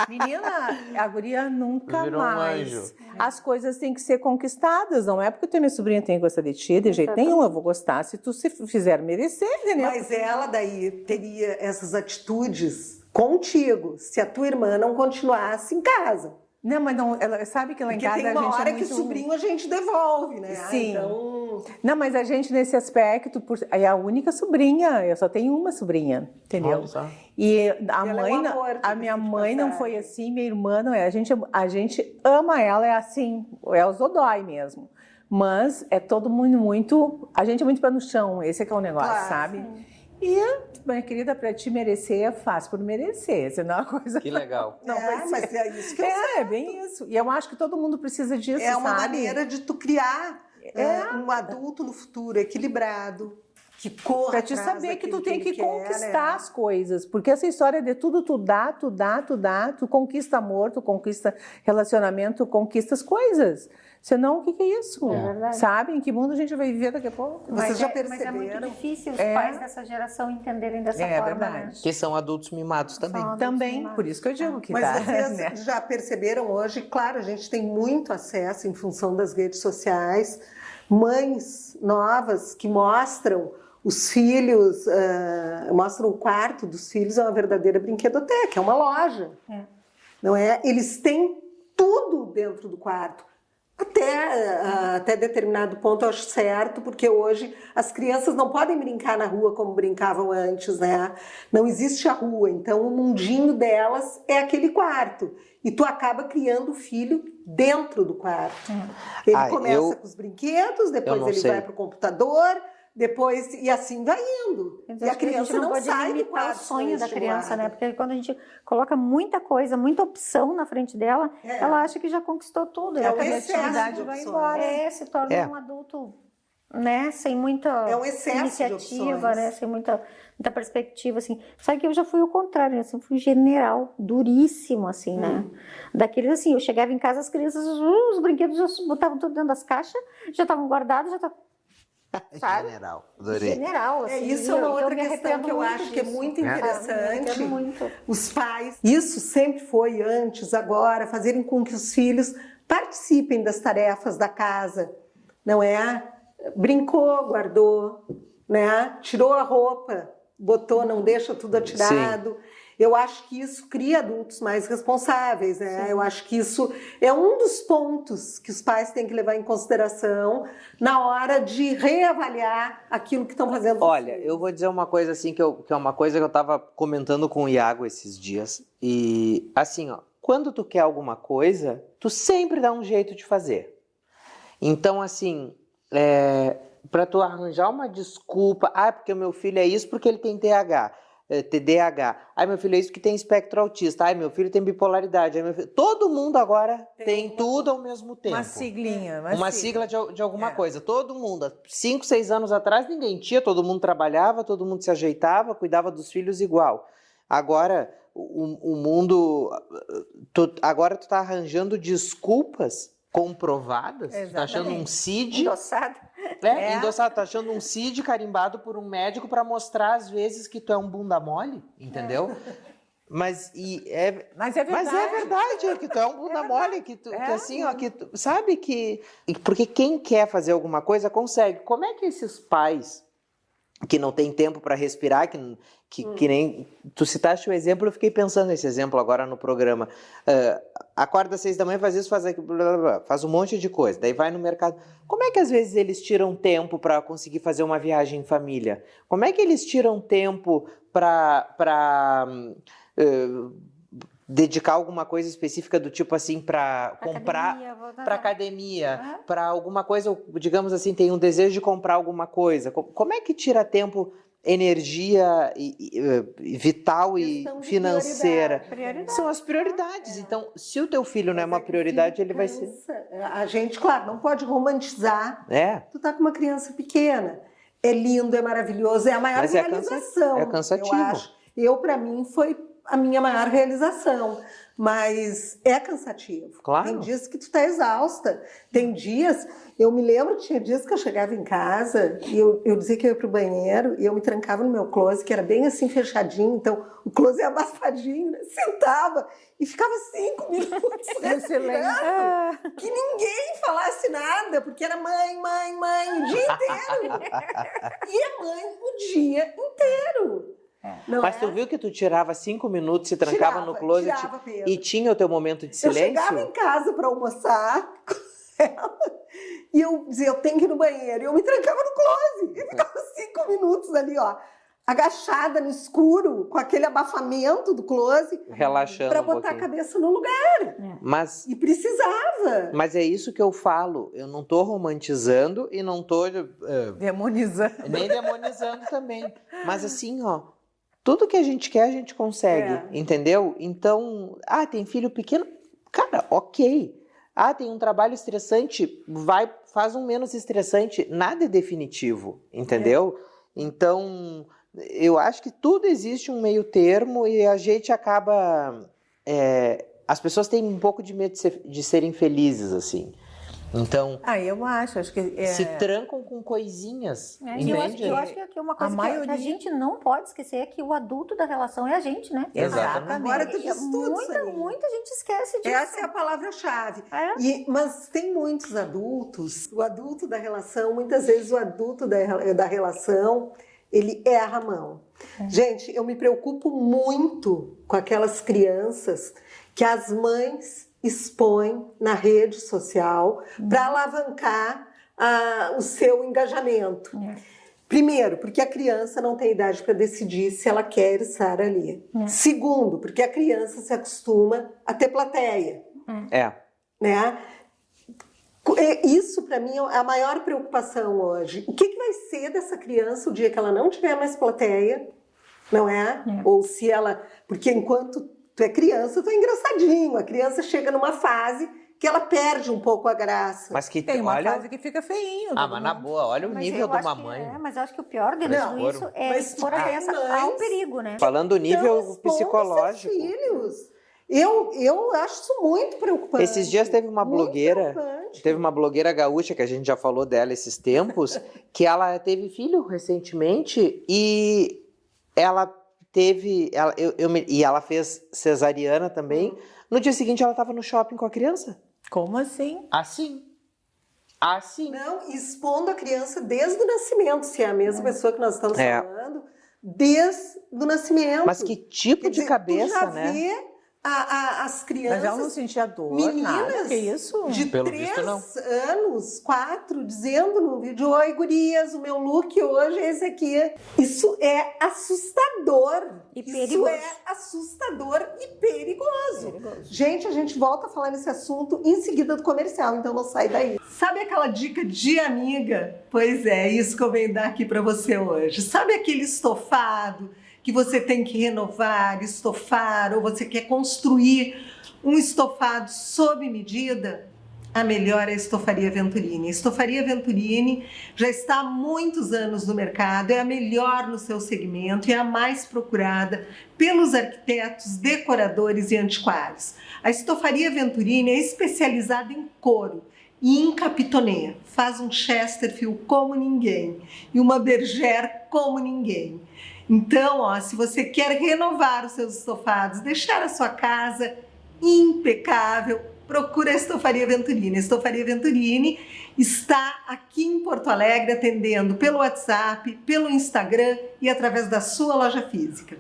Menina, a guria nunca Virou um mais. anjo. As coisas têm que ser conquistadas. Não é porque tu é minha sobrinha tem que gostar de ti, de jeito nenhum eu vou gostar. Se tu se fizer merecer, entendeu? Mas ela daí teria essas atitudes contigo, se a tua irmã não continuasse em casa. Não, mas não, ela sabe que lá em Porque casa tem a uma gente hora é que muito... sobrinho a gente devolve, né? Sim. Então... Não, mas a gente nesse aspecto é a única sobrinha, eu só tenho uma sobrinha, entendeu? Olha só. E ela é um amor, a minha diga-se de mãe não passagem. foi assim, minha irmã não é. A gente ama ela, é assim, é o Zodói mesmo. Mas é todo mundo muito, a gente é muito pé no chão, esse é que é o negócio, Claro, sabe? E, minha querida, pra te merecer, é fácil por merecer, senão a coisa... Que legal. Não vai ser. mas é isso que eu É bem isso. E eu acho que todo mundo precisa disso, É uma sabe? maneira de tu criar um adulto no futuro equilibrado, que corra Pra te atrás saber que tu daquilo tem que ele conquistar quer, né? as coisas. Porque essa história de tudo tu dá, tu conquista amor, tu conquista relacionamento, tu conquista as coisas. Senão, o que é isso? É verdade. Sabe? Em que mundo a gente vai viver daqui a pouco? Vocês já Mas é perceberam? muito difícil os É. pais dessa geração entenderem dessa É forma, verdade. né? Que são adultos mimados também. São Também, mimados. por isso que eu digo que Mas tá, vocês né? já perceberam hoje, claro, a gente tem muito acesso em função das redes sociais, mães novas que mostram os filhos, mostram o quarto dos filhos, é uma verdadeira brinquedoteca, é uma loja. É. Não é? Eles têm tudo dentro do quarto. Até determinado ponto eu acho certo, porque hoje as crianças não podem brincar na rua como brincavam antes, né? Não existe a rua, então o mundinho delas é aquele quarto. E tu acaba criando o filho dentro do quarto. Ele começa com os brinquedos, depois ele vai para o computador, depois, e assim vai indo. E a criança não pode sai do limitar quarto o sonho da criança, estimulada. né? Porque quando a gente coloca muita coisa, muita opção na frente dela, ela acha que já conquistou tudo. É A um criatividade excesso de vai opções. embora. Se torna um adulto, né? Sem muita É um excesso de iniciativa, opções. né? Sem muita perspectiva, assim. Sabe que eu já fui o contrário, né? Assim, fui general, duríssimo, assim, né? Daqueles, assim, eu chegava em casa, as crianças, os brinquedos já botavam tudo dentro das caixas, já estavam guardados, já estavam... Sabe? General, adorei. General, assim. Isso é uma outra me questão arrependo que eu muito acho que é disso. muito Me interessante. arrependo muito. Os pais, isso sempre foi antes, agora, fazerem com que os filhos participem das tarefas da casa, não é? Brincou, guardou, né? Tirou a roupa, botou, não deixa tudo atirado. Eu acho que isso cria adultos mais responsáveis, né? Sim. Eu acho que isso é um dos pontos que os pais têm que levar em consideração na hora de reavaliar aquilo que estão fazendo. Olha, eu vou dizer uma coisa assim, que é uma coisa que eu tava comentando com o Iago esses dias. E assim, ó, quando tu quer alguma coisa, tu sempre dá um jeito de fazer. Então, assim, para tu arranjar uma desculpa, porque o meu filho é isso porque ele tem TDAH. Meu filho é isso que tem espectro autista. Meu filho tem bipolaridade. Todo mundo agora tem tudo ao mesmo tempo. Uma siglinha. Uma sigla de alguma coisa. Todo mundo. 5, 6 anos atrás ninguém tinha, todo mundo trabalhava, todo mundo se ajeitava, cuidava dos filhos igual. Agora, o mundo... agora tu tá arranjando desculpas comprovadas. Exatamente. Tu tá achando um CID... Endossado. Endossado, tá achando um CID carimbado por um médico para mostrar às vezes que tu é um bunda mole, entendeu? Mas é verdade que tu é um bunda mole, que assim, ó, que tu, sabe que porque quem quer fazer alguma coisa consegue. Como é que esses pais que não tem tempo para respirar, que nem tu citaste o exemplo, eu fiquei pensando nesse exemplo agora no programa. Acorda às 6 da manhã, faz isso, faz aquilo, blá, blá, blá, faz um monte de coisa, daí vai no mercado. Como é que às vezes eles tiram tempo para conseguir fazer uma viagem em família? Como é que eles tiram tempo para dedicar alguma coisa específica do tipo assim para comprar para academia, para alguma coisa, digamos assim, tem um desejo de comprar alguma coisa. Como é que tira tempo, energia vital e financeira? Prioridade. São as prioridades. Então, se o teu filho não é uma prioridade, ele vai ser. A gente, claro, não pode romantizar. Tu tá com uma criança pequena. É lindo, é maravilhoso, é a maior Mas realização. é cansativo. Eu acho. Para mim, foi a minha maior realização. Mas é cansativo. Claro. Tem dias que tu tá exausta. Tem dias... Eu me lembro, tinha dias que eu chegava em casa e eu dizia que eu ia pro banheiro e eu me trancava no meu closet, que era bem assim fechadinho, então o closet é abafadinho, né? Sentava e ficava 5 minutos respirando, que ninguém falasse nada, porque era mãe, o dia inteiro. E é mãe o dia inteiro. Não Mas tu viu que tu tirava 5 minutos, se trancava no closet Pedro. e tinha o teu momento de silêncio? Eu chegava em casa para almoçar com ela e eu dizia, eu tenho que ir no banheiro. E eu me trancava no closet e ficava 5 minutos ali, ó, agachada no escuro, com aquele abafamento do closet. Relaxando para um botar pouquinho. a cabeça no lugar. E precisava. Mas é isso que eu falo. Eu não tô romantizando e não tô Demonizando. nem demonizando também. Mas assim, ó, tudo que a gente quer, a gente consegue, entendeu? Então, tem filho pequeno, cara, ok. Tem um trabalho estressante, faz um menos estressante. Nada é definitivo, entendeu? Então, eu acho que tudo existe um meio termo e a gente acaba... as pessoas têm um pouco de medo de serem felizes, assim. Então, eu acho que... se trancam com coisinhas, entende? Eu acho que uma coisa que a gente não pode esquecer é que o adulto da relação é a gente, né? Exatamente. Agora tu diz tudo, muita gente esquece disso. Essa é a palavra-chave. Mas tem muitos adultos, o adulto da relação, muitas vezes o adulto da relação, ele erra a mão. Gente, eu me preocupo muito com aquelas crianças que as mães expõe na rede social para alavancar o seu engajamento. Primeiro, porque a criança não tem idade para decidir se ela quer estar ali. Segundo, porque a criança se acostuma a ter plateia. Né? Isso, para mim, é a maior preocupação hoje. O que vai ser dessa criança o dia que ela não tiver mais plateia, não é? Ou se ela... Porque enquanto tu é criança, tu é engraçadinho. A criança chega numa fase que ela perde um pouco a graça. Mas que Tem uma olha... fase que fica feinho. mas na boa, olha o nível de uma mãe. Mas eu acho que o pior de tudo isso é expor a criança ao perigo, né? Falando do nível Então, psicológico. Filhos. Eu acho isso muito preocupante. Esses dias teve uma blogueira gaúcha, que a gente já falou dela esses tempos, que ela teve filho recentemente e ela teve... e ela fez cesariana também. No dia seguinte ela estava no shopping com a criança. Como assim? Assim. Não, expondo a criança desde o nascimento, se é a mesma pessoa que nós estamos falando, desde o nascimento. Mas que tipo de cabeça, tu já né? vê as crianças... Mas ela não sentia dor, meninas nada, que isso? de Pelo 3 visto, não. anos, 4, dizendo no vídeo: oi, gurias, o meu look hoje é esse aqui. Isso é assustador. E Isso perigoso. é assustador e perigoso. Gente, a gente volta a falar nesse assunto em seguida do comercial, então não sai daí. Sabe aquela dica de amiga? Pois é, isso que eu venho dar aqui para você hoje. Sabe aquele estofado que você tem que renovar, estofar, ou você quer construir um estofado sob medida? A melhor é a Estofaria Venturini. A Estofaria Venturini já está há muitos anos no mercado, é a melhor no seu segmento e é a mais procurada pelos arquitetos, decoradores e antiquários. A Estofaria Venturini é especializada em couro e em capitonê. Faz um Chesterfield como ninguém e uma bergère como ninguém. Então, se você quer renovar os seus estofados, deixar a sua casa impecável, procura a Estofaria Venturini. A Estofaria Venturini está aqui em Porto Alegre atendendo pelo WhatsApp, pelo Instagram e através da sua loja física.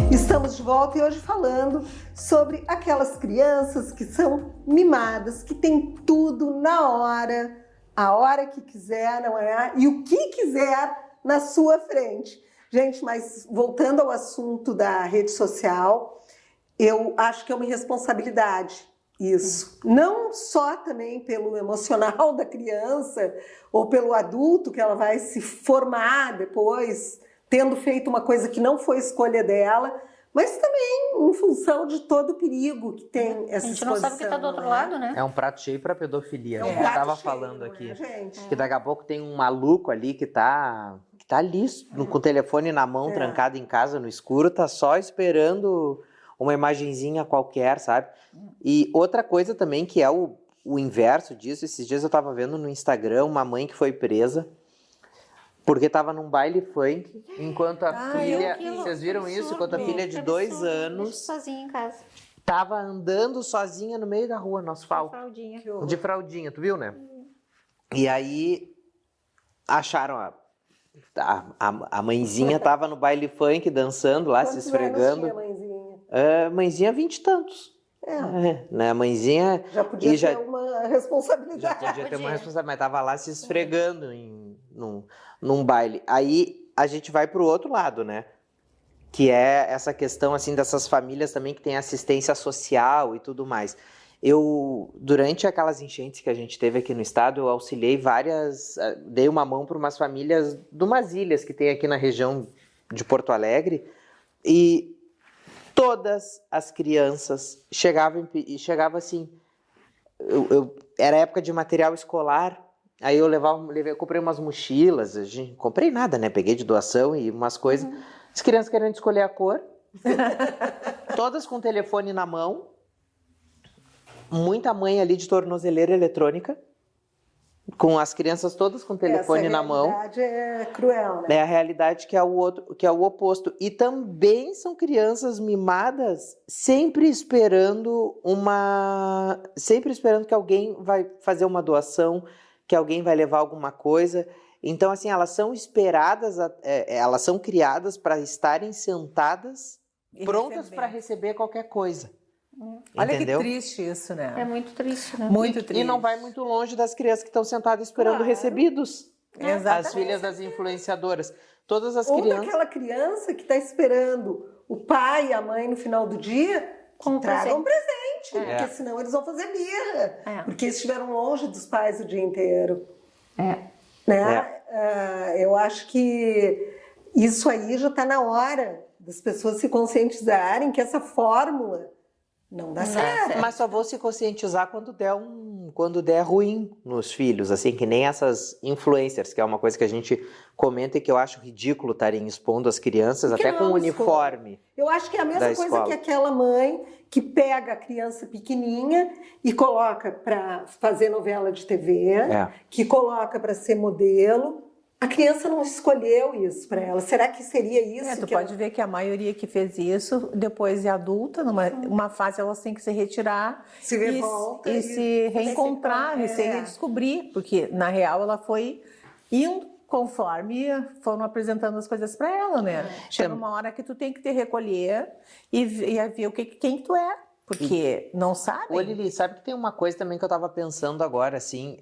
Estamos de volta e hoje falando sobre aquelas crianças que são mimadas, que têm tudo na hora, a hora que quiser, não é? E o que quiser na sua frente. Gente, mas voltando ao assunto da rede social, eu acho que é uma irresponsabilidade isso. Não só também pelo emocional da criança ou pelo adulto que ela vai se formar depois, tendo feito uma coisa que não foi escolha dela, mas também em função de todo o perigo que tem essa exposição. A gente não sabe o que está do outro lado, né? É um prato cheio para pedofilia. É um Eu prato estava cheio, falando né, aqui. gente? Que daqui a pouco tem um maluco ali que tá ali com o telefone na mão, trancado em casa no escuro, tá só esperando uma imagenzinha qualquer, sabe? E outra coisa também que é o inverso disso, esses dias eu tava vendo no Instagram uma mãe que foi presa porque tava num baile funk, enquanto a filha... Vocês viram isso? Enquanto a filha de 2 anos sozinha em casa. tava andando sozinha no meio da rua, no asfalto. Fraldinha. De fraldinha, tu viu, né? E aí acharam a mãezinha tava no baile funk dançando lá, se esfregando. Quantos anos tinha, mãezinha? Mãezinha 20 e tantos. Né? A mãezinha Já podia ter uma responsabilidade. já podia ter uma responsabilidade, mas tava lá se esfregando num baile. Aí a gente vai pro outro lado, né? Que é essa questão assim dessas famílias também que tem assistência social e tudo mais. Eu, durante aquelas enchentes que a gente teve aqui no estado, eu auxiliei dei uma mão para umas famílias de umas ilhas que tem aqui na região de Porto Alegre, e todas as crianças chegavam assim, era época de material escolar, aí eu comprei umas mochilas, comprei nada, né, peguei de doação e umas coisas, as crianças querendo escolher a cor, todas com o telefone na mão, muita mãe ali de tornozeleira eletrônica, com as crianças todas com o telefone na mão. Essa realidade é cruel, né? É a realidade que é o outro, que é o oposto. E também são crianças mimadas, sempre esperando que alguém vai fazer uma doação, que alguém vai levar alguma coisa. Então, assim, elas são esperadas, elas são criadas para estarem sentadas, prontas para receber qualquer coisa. Olha Entendeu? que triste isso, né? É muito triste, né? Muito triste. E não vai muito longe das crianças que estão sentadas esperando Claro. recebidos. Exatamente. As filhas das influenciadoras. Todas as Ou crianças. daquela criança que está esperando o pai e a mãe no final do dia Com tragam um presente, É. porque senão eles vão fazer birra, É. porque estiveram longe dos pais o dia inteiro. É. Né? Eu acho que isso aí já está na hora das pessoas se conscientizarem que essa fórmula não dá certo. Mas só vou se conscientizar quando der ruim nos filhos, assim, que nem essas influencers, que é uma coisa que a gente comenta e que eu acho ridículo estarem expondo as crianças, Por que até com não uniforme. Eu acho que é a mesma Da coisa escola. que aquela mãe que pega a criança pequenininha e coloca para fazer novela de TV, que coloca para ser modelo. A criança não escolheu isso para ela. Será que seria isso? Tu que pode ver que a maioria que fez isso, depois de adulta, numa fase elas têm que se retirar Se revolta e e se reencontrar, e se é. redescobrir, porque na real ela foi indo conforme foram apresentando as coisas para ela, né? Chega uma hora que tu tem que te recolher e ver quem tu é, porque não sabem. Ô, Lili, sabe que tem uma coisa também que eu tava pensando agora, assim,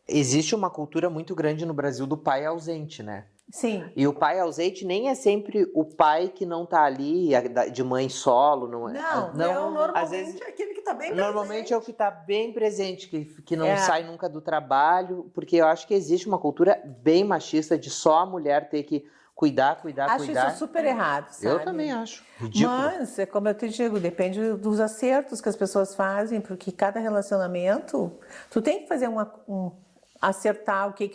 existe uma cultura muito grande no Brasil do pai ausente, né? Sim. E o pai ausente nem é sempre o pai que não tá ali, de mãe solo, não é? Não, normalmente às vezes, é aquele que está bem normalmente é o que tá bem presente, que não É. sai nunca do trabalho, porque eu acho que existe uma cultura bem machista de só a mulher ter que cuidar. Acho isso super errado, sabe? Eu também acho. Ridículo. Mas, é como eu te digo, depende dos acertos que as pessoas fazem, porque cada relacionamento, tu tem que fazer acertar o que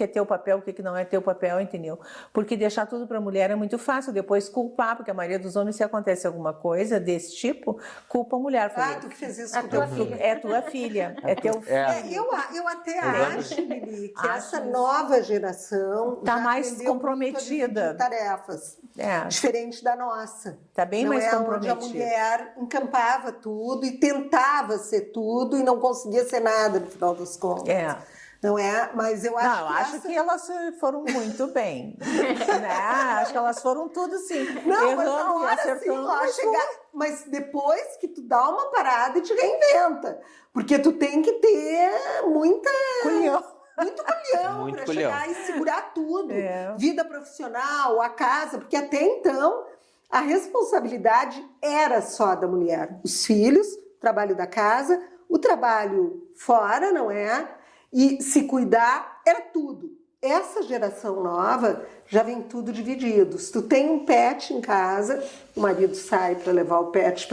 é teu papel, o que não é teu papel, entendeu? Porque deixar tudo para a mulher é muito fácil, depois culpar, porque a maioria dos homens, se acontece alguma coisa desse tipo, culpa a mulher. tu que fez isso A com tua teu filho. filha. É tua filha, é teu filho. Eu até acho, Lili, que Acho essa isso. nova geração Tá já mais aprendeu comprometida. muito a dividir tarefas, É, diferente da nossa. tá bem Não mais é onde a comprometida. mulher encampava tudo e tentava ser tudo e não conseguia ser nada no final das contas. É. Não é? Mas eu acho Não, que acho essa... que elas foram muito bem. Né? Acho que elas foram tudo sim. Não, mas na errando e hora acertando. assim, mas depois que tu dá uma parada e te reinventa. Porque tu tem que ter muito culhão Muito para culhão. chegar e segurar tudo. É. Vida profissional, a casa, porque até então a responsabilidade era só da mulher. Os filhos, o trabalho da casa, o trabalho fora, não é? E se cuidar era tudo. Essa geração nova já vem tudo dividido. Se tu tem um pet em casa, o marido sai para levar o pet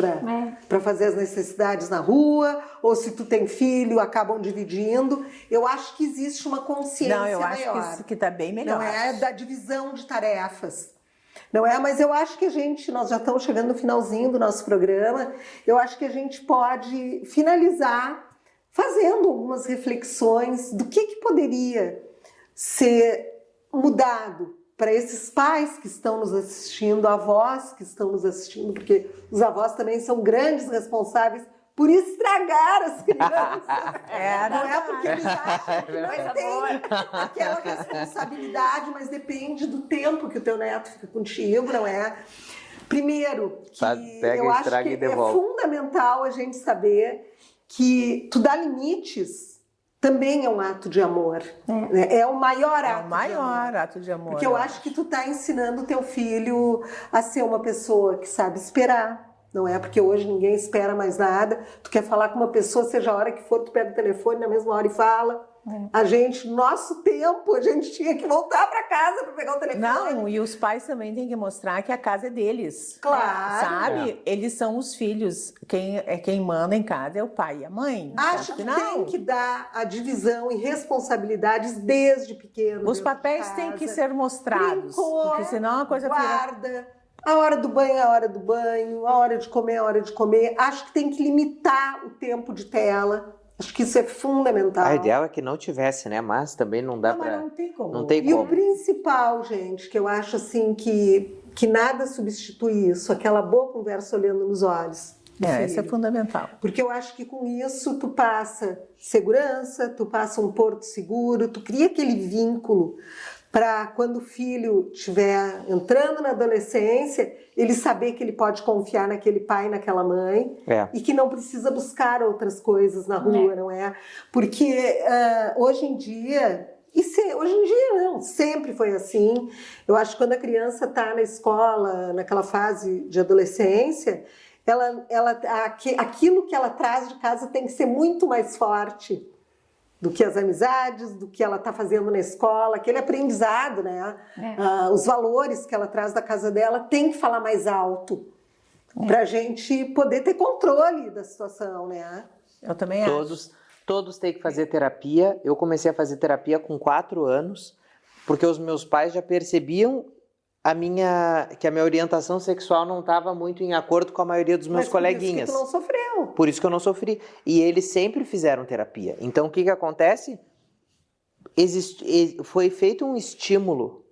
para fazer as necessidades na rua, ou se tu tem filho, acabam dividindo. Eu acho que existe uma consciência Não, eu maior. acho que tá bem melhor. Não é da divisão de tarefas. Não é? Mas eu acho que nós já estamos chegando no finalzinho do nosso programa, eu acho que a gente pode finalizar fazendo algumas reflexões do que poderia ser mudado para esses pais que estão nos assistindo, avós que estão nos assistindo, porque os avós também são grandes responsáveis por estragar as crianças. Não é porque eles acham que não tem aquela responsabilidade, mas depende do tempo que o teu neto fica contigo, não é? Primeiro, que Pega, eu acho estraga que e devolve. é fundamental a gente saber que tu dar limites também é um ato de amor. Né? É o maior É ato o maior ato de amor. Porque eu acho que tu tá ensinando o teu filho a ser uma pessoa que sabe esperar. Não é porque hoje ninguém espera mais nada. Tu quer falar com uma pessoa, seja a hora que for, tu pega o telefone na mesma hora e fala. A gente, nosso tempo, a gente tinha que voltar para casa para pegar o telefone. Não, e os pais também têm que mostrar que a casa é deles. Claro. Sabe? Eles são os filhos. Quem manda em casa é o pai e a mãe. Acho que Não. tem que dar a divisão e responsabilidades desde pequeno. Os dentro de papéis têm casa. que ser mostrados. Brincou, Porque senão a coisa fica. guarda. A hora do banho é a hora do banho, a hora de comer é a hora de comer. Acho que tem que limitar o tempo de tela. Acho que isso é fundamental. A ideal é que não tivesse, né? Mas também não dá Não, mas para. não tem como. Não tem E o como. principal, gente, que eu acho assim que nada substitui isso, aquela boa conversa olhando nos olhos. do Isso é filho. fundamental. Porque eu acho que com isso tu passa segurança, tu passa um porto seguro, tu cria aquele vínculo para quando o filho estiver entrando na adolescência, ele saber que ele pode confiar naquele pai, naquela mãe, É. e que não precisa buscar outras coisas na rua, não é? Porque hoje em dia, hoje em dia não, sempre foi assim. Eu acho que quando a criança está na escola, naquela fase de adolescência, aquilo que ela traz de casa tem que ser muito mais forte do que as amizades, do que ela está fazendo na escola, aquele aprendizado, né? Os valores que ela traz da casa dela tem que falar mais alto para a gente poder ter controle da situação, né? Eu também acho. Todos têm que fazer terapia. Eu comecei a fazer terapia com 4 anos, porque os meus pais já percebiam que a minha orientação sexual não estava muito em acordo com a maioria dos meus coleguinhas. Por isso que tu não sofreu. Por isso que eu não sofri. E eles sempre fizeram terapia. Então, o que acontece? Foi feito um estímulo,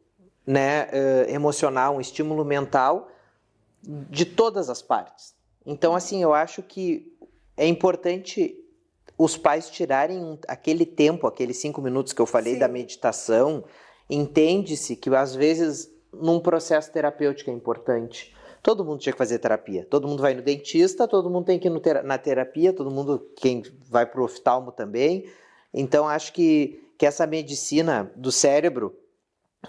né, emocional, um estímulo mental de todas as partes. Então, assim, eu acho que é importante os pais tirarem aquele tempo, aqueles 5 minutos que eu falei da meditação. Entende-se que, às vezes, num processo terapêutico é importante. Todo mundo tinha que fazer terapia. Todo mundo vai no dentista, todo mundo tem que ir na terapia, todo mundo, quem vai para o oftalmo também. Então, acho que essa medicina do cérebro,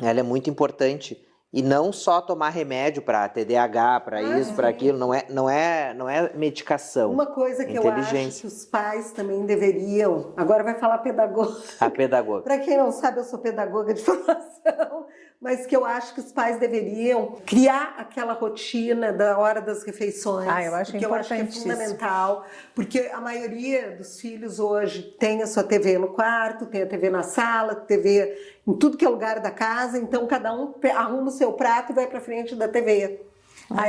ela é muito importante. E não só tomar remédio para TDAH, para isso, para aquilo, não é medicação. Uma coisa que eu acho que os pais também deveriam, agora vai falar pedagoga. A pedagoga. Para quem não sabe, eu sou pedagoga de formação, mas que eu acho que os pais deveriam criar aquela rotina da hora das refeições. Eu acho que eu acho que é fundamental, porque a maioria dos filhos hoje tem a sua TV no quarto, tem a TV na sala, TV em tudo que é lugar da casa, então cada um arruma o seu prato e vai para frente da TV.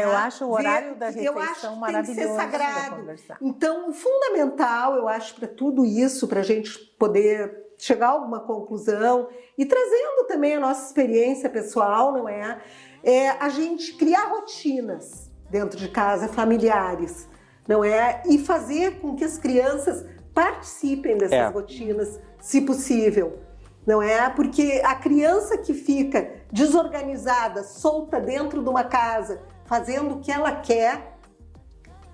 Eu acho o horário da refeição eu acho que maravilhoso. tem que ser sagrado. Conversar. Então, o fundamental, eu acho, para tudo isso, para a gente poder chegar a alguma conclusão e trazendo também a nossa experiência pessoal, não é? É a gente criar rotinas dentro de casa, familiares, não é? E fazer com que as crianças participem dessas rotinas, se possível. Não é? Porque a criança que fica desorganizada, solta dentro de uma casa, fazendo o que ela quer,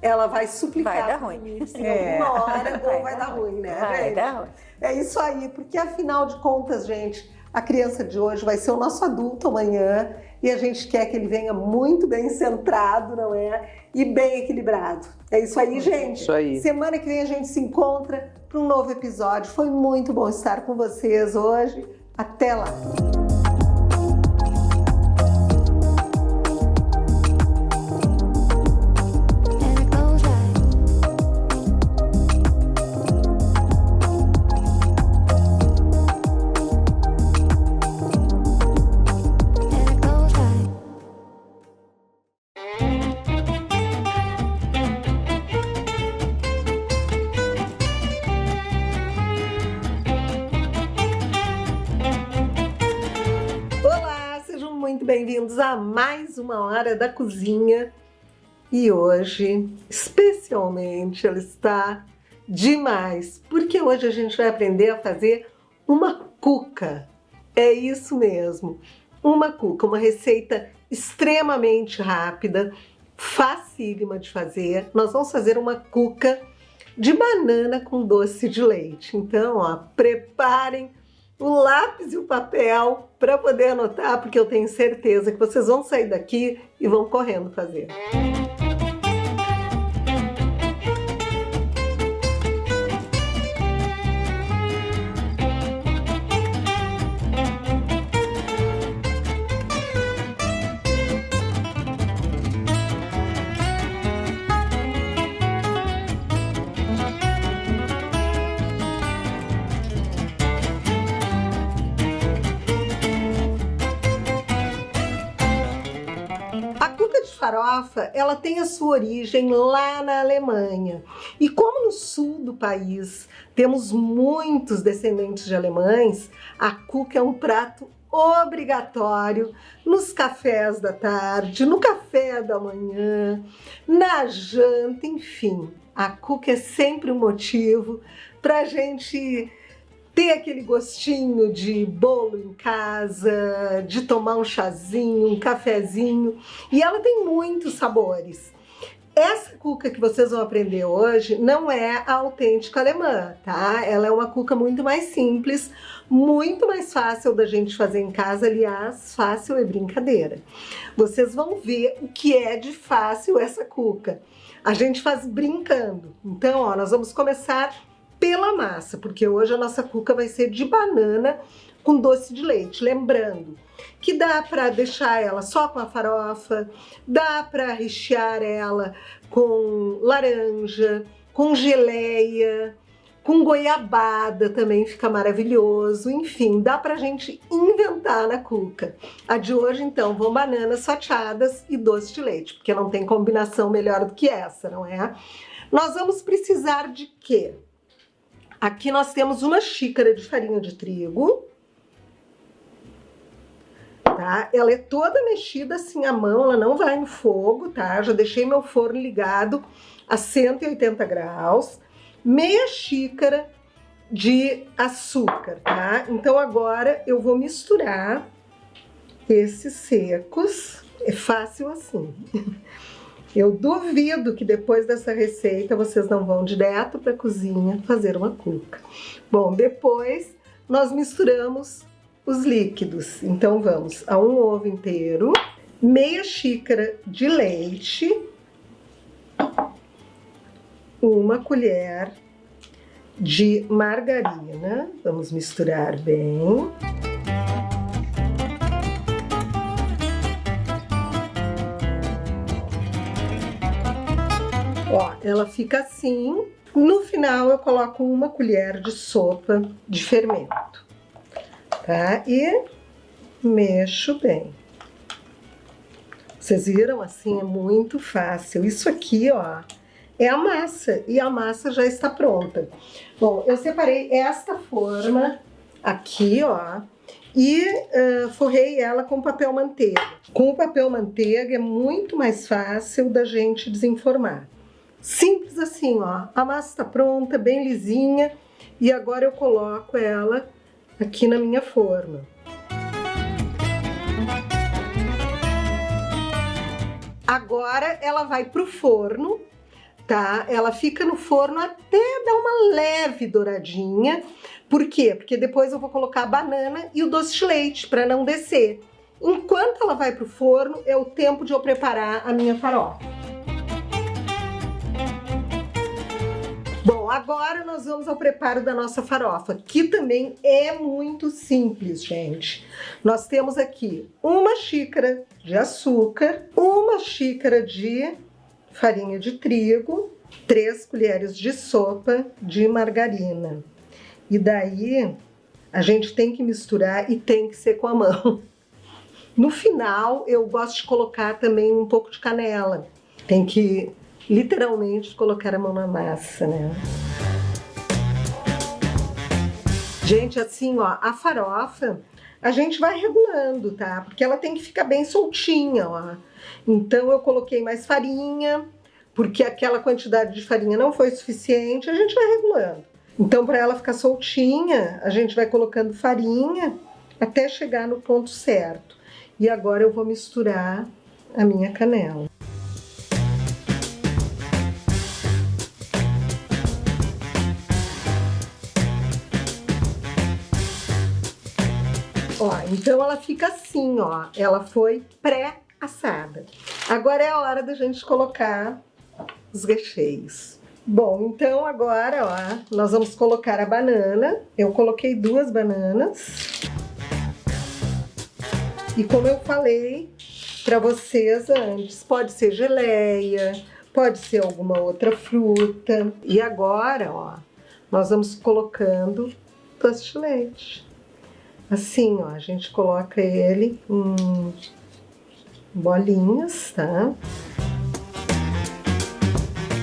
ela vai suplicar. Vai dar ruim. Em alguma hora ou vai dar ruim, né, Vai gente? dar ruim. É isso aí, porque afinal de contas, gente, a criança de hoje vai ser o nosso adulto amanhã e a gente quer que ele venha muito bem centrado, não é? E bem equilibrado. É isso aí, gente. Isso aí. Semana que vem a gente se encontra para um novo episódio. Foi muito bom estar com vocês hoje. Até lá! Bem-vindos a mais uma Hora da Cozinha e hoje, especialmente, ela está demais, porque hoje a gente vai aprender a fazer uma cuca. É isso mesmo, uma cuca, uma receita extremamente rápida, facílima de fazer. Nós vamos fazer uma cuca de banana com doce de leite. Então, ó, preparem o lápis e o papel para poder anotar, porque eu tenho certeza que vocês vão sair daqui e vão correndo fazer. farofa, ela tem a sua origem lá na Alemanha. E como no sul do país temos muitos descendentes de alemães, a cuca é um prato obrigatório nos cafés da tarde, no café da manhã, na janta, enfim. A cuca é sempre um motivo para a gente ter aquele gostinho de bolo em casa, de tomar um chazinho, um cafezinho. E ela tem muitos sabores. Essa cuca que vocês vão aprender hoje não é a autêntica alemã, tá? Ela é uma cuca muito mais simples, muito mais fácil da gente fazer em casa. Aliás, fácil é brincadeira. Vocês vão ver o que é de fácil essa cuca. A gente faz brincando. Então, ó, nós vamos começar pela massa, porque hoje a nossa cuca vai ser de banana com doce de leite. Lembrando que dá para deixar ela só com a farofa, dá para rechear ela com laranja, com geleia, com goiabada também fica maravilhoso. Enfim, dá pra gente inventar na cuca. A de hoje, então, vão bananas fatiadas e doce de leite, porque não tem combinação melhor do que essa, não é? Nós vamos precisar de quê? Aqui nós temos uma xícara de farinha de trigo, tá? Ela é toda mexida assim à mão, ela não vai no fogo, tá? Já deixei meu forno ligado a 180 graus. Meia xícara de açúcar, tá? Então agora eu vou misturar esses secos, é fácil assim. Eu duvido que depois dessa receita vocês não vão direto para a cozinha fazer uma cuca. Bom, depois nós misturamos os líquidos. Então vamos a um ovo inteiro, meia xícara de leite, uma colher de margarina. Vamos misturar bem. Ó, ela fica assim. No final eu coloco uma colher de sopa de fermento, tá? E mexo bem. Vocês viram? Assim é muito fácil. Isso aqui, ó, é a massa, e a massa já está pronta. Bom, eu separei esta forma aqui, ó, e forrei ela com papel manteiga. Com o papel manteiga é muito mais fácil da gente desenformar. Simples assim, ó, a massa está pronta, bem lisinha, e agora eu coloco ela aqui na minha forma. Agora ela vai pro forno, tá? Ela fica no forno até dar uma leve douradinha. Por quê? Porque depois eu vou colocar a banana e o doce de leite para não descer. Enquanto ela vai pro forno, é o tempo de eu preparar a minha farofa. Bom, agora nós vamos ao preparo da nossa farofa, que também é muito simples, gente. Nós temos aqui uma xícara de açúcar, uma xícara de farinha de trigo, 3 colheres de sopa de margarina. E daí a gente tem que misturar e tem que ser com a mão. No final eu gosto de colocar também um pouco de canela. Tem que literalmente colocar a mão na massa, né? Gente, assim, ó, a farofa a gente vai regulando, tá? Porque ela tem que ficar bem soltinha, ó. Então eu coloquei mais farinha, porque aquela quantidade de farinha não foi suficiente, a gente vai regulando. Então, para ela ficar soltinha, a gente vai colocando farinha até chegar no ponto certo. E agora eu vou misturar a minha canela. Ó, então ela fica assim, ó, ela foi pré-assada. Agora é a hora da gente colocar os recheios. Bom, então agora, ó, nós vamos colocar a banana. Eu coloquei 2 bananas. E como eu falei para vocês antes, pode ser geleia, pode ser alguma outra fruta. E agora, ó, nós vamos colocando doce de leite. Assim, ó, a gente coloca ele bolinhas, tá?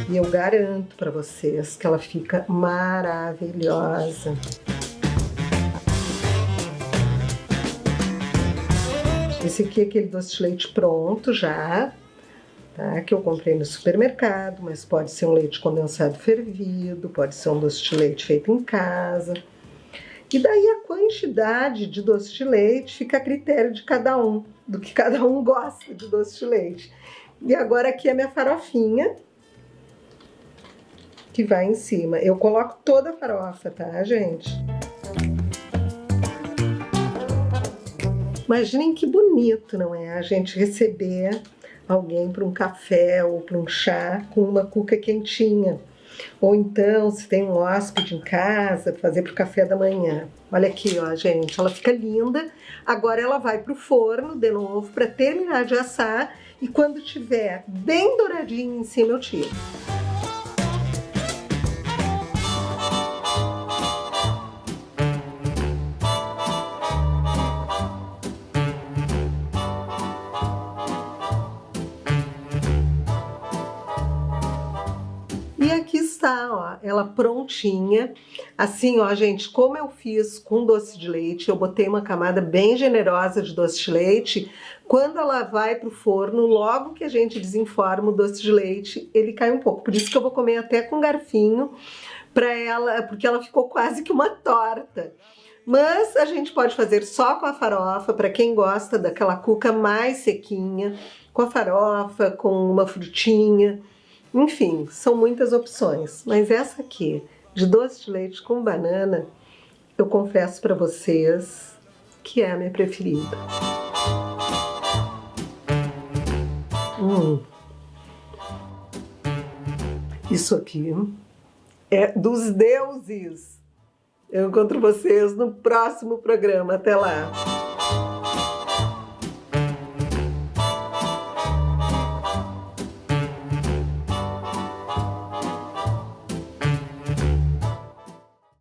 E eu garanto para vocês que ela fica maravilhosa. Esse aqui é aquele doce de leite pronto já, tá? Que eu comprei no supermercado, mas pode ser um leite condensado fervido, pode ser um doce de leite feito em casa. E daí a quantidade de doce de leite fica a critério de cada um, do que cada um gosta de doce de leite. E agora aqui é a minha farofinha, que vai em cima. Eu coloco toda a farofa, tá, gente? Imaginem que bonito, não é? A gente receber alguém para um café ou para um chá com uma cuca quentinha. Ou então, se tem um hóspede em casa, fazer para o café da manhã. Olha aqui, ó, gente, ela fica linda. Agora ela vai para o forno de novo para terminar de assar. E quando tiver bem douradinho em cima, eu tiro. E aqui está, ó, ela prontinha. Assim, ó, gente, como eu fiz com doce de leite, eu botei uma camada bem generosa de doce de leite. Quando ela vai pro forno, logo que a gente desenforma o doce de leite, ele cai um pouco. Por isso que eu vou comer até com garfinho, porque ela ficou quase que uma torta. Mas a gente pode fazer só com a farofa, para quem gosta daquela cuca mais sequinha, com a farofa, com uma frutinha. Enfim, são muitas opções, mas essa aqui, de doce de leite com banana, eu confesso para vocês que é a minha preferida. Isso aqui é dos deuses. Eu encontro vocês no próximo programa. Até lá!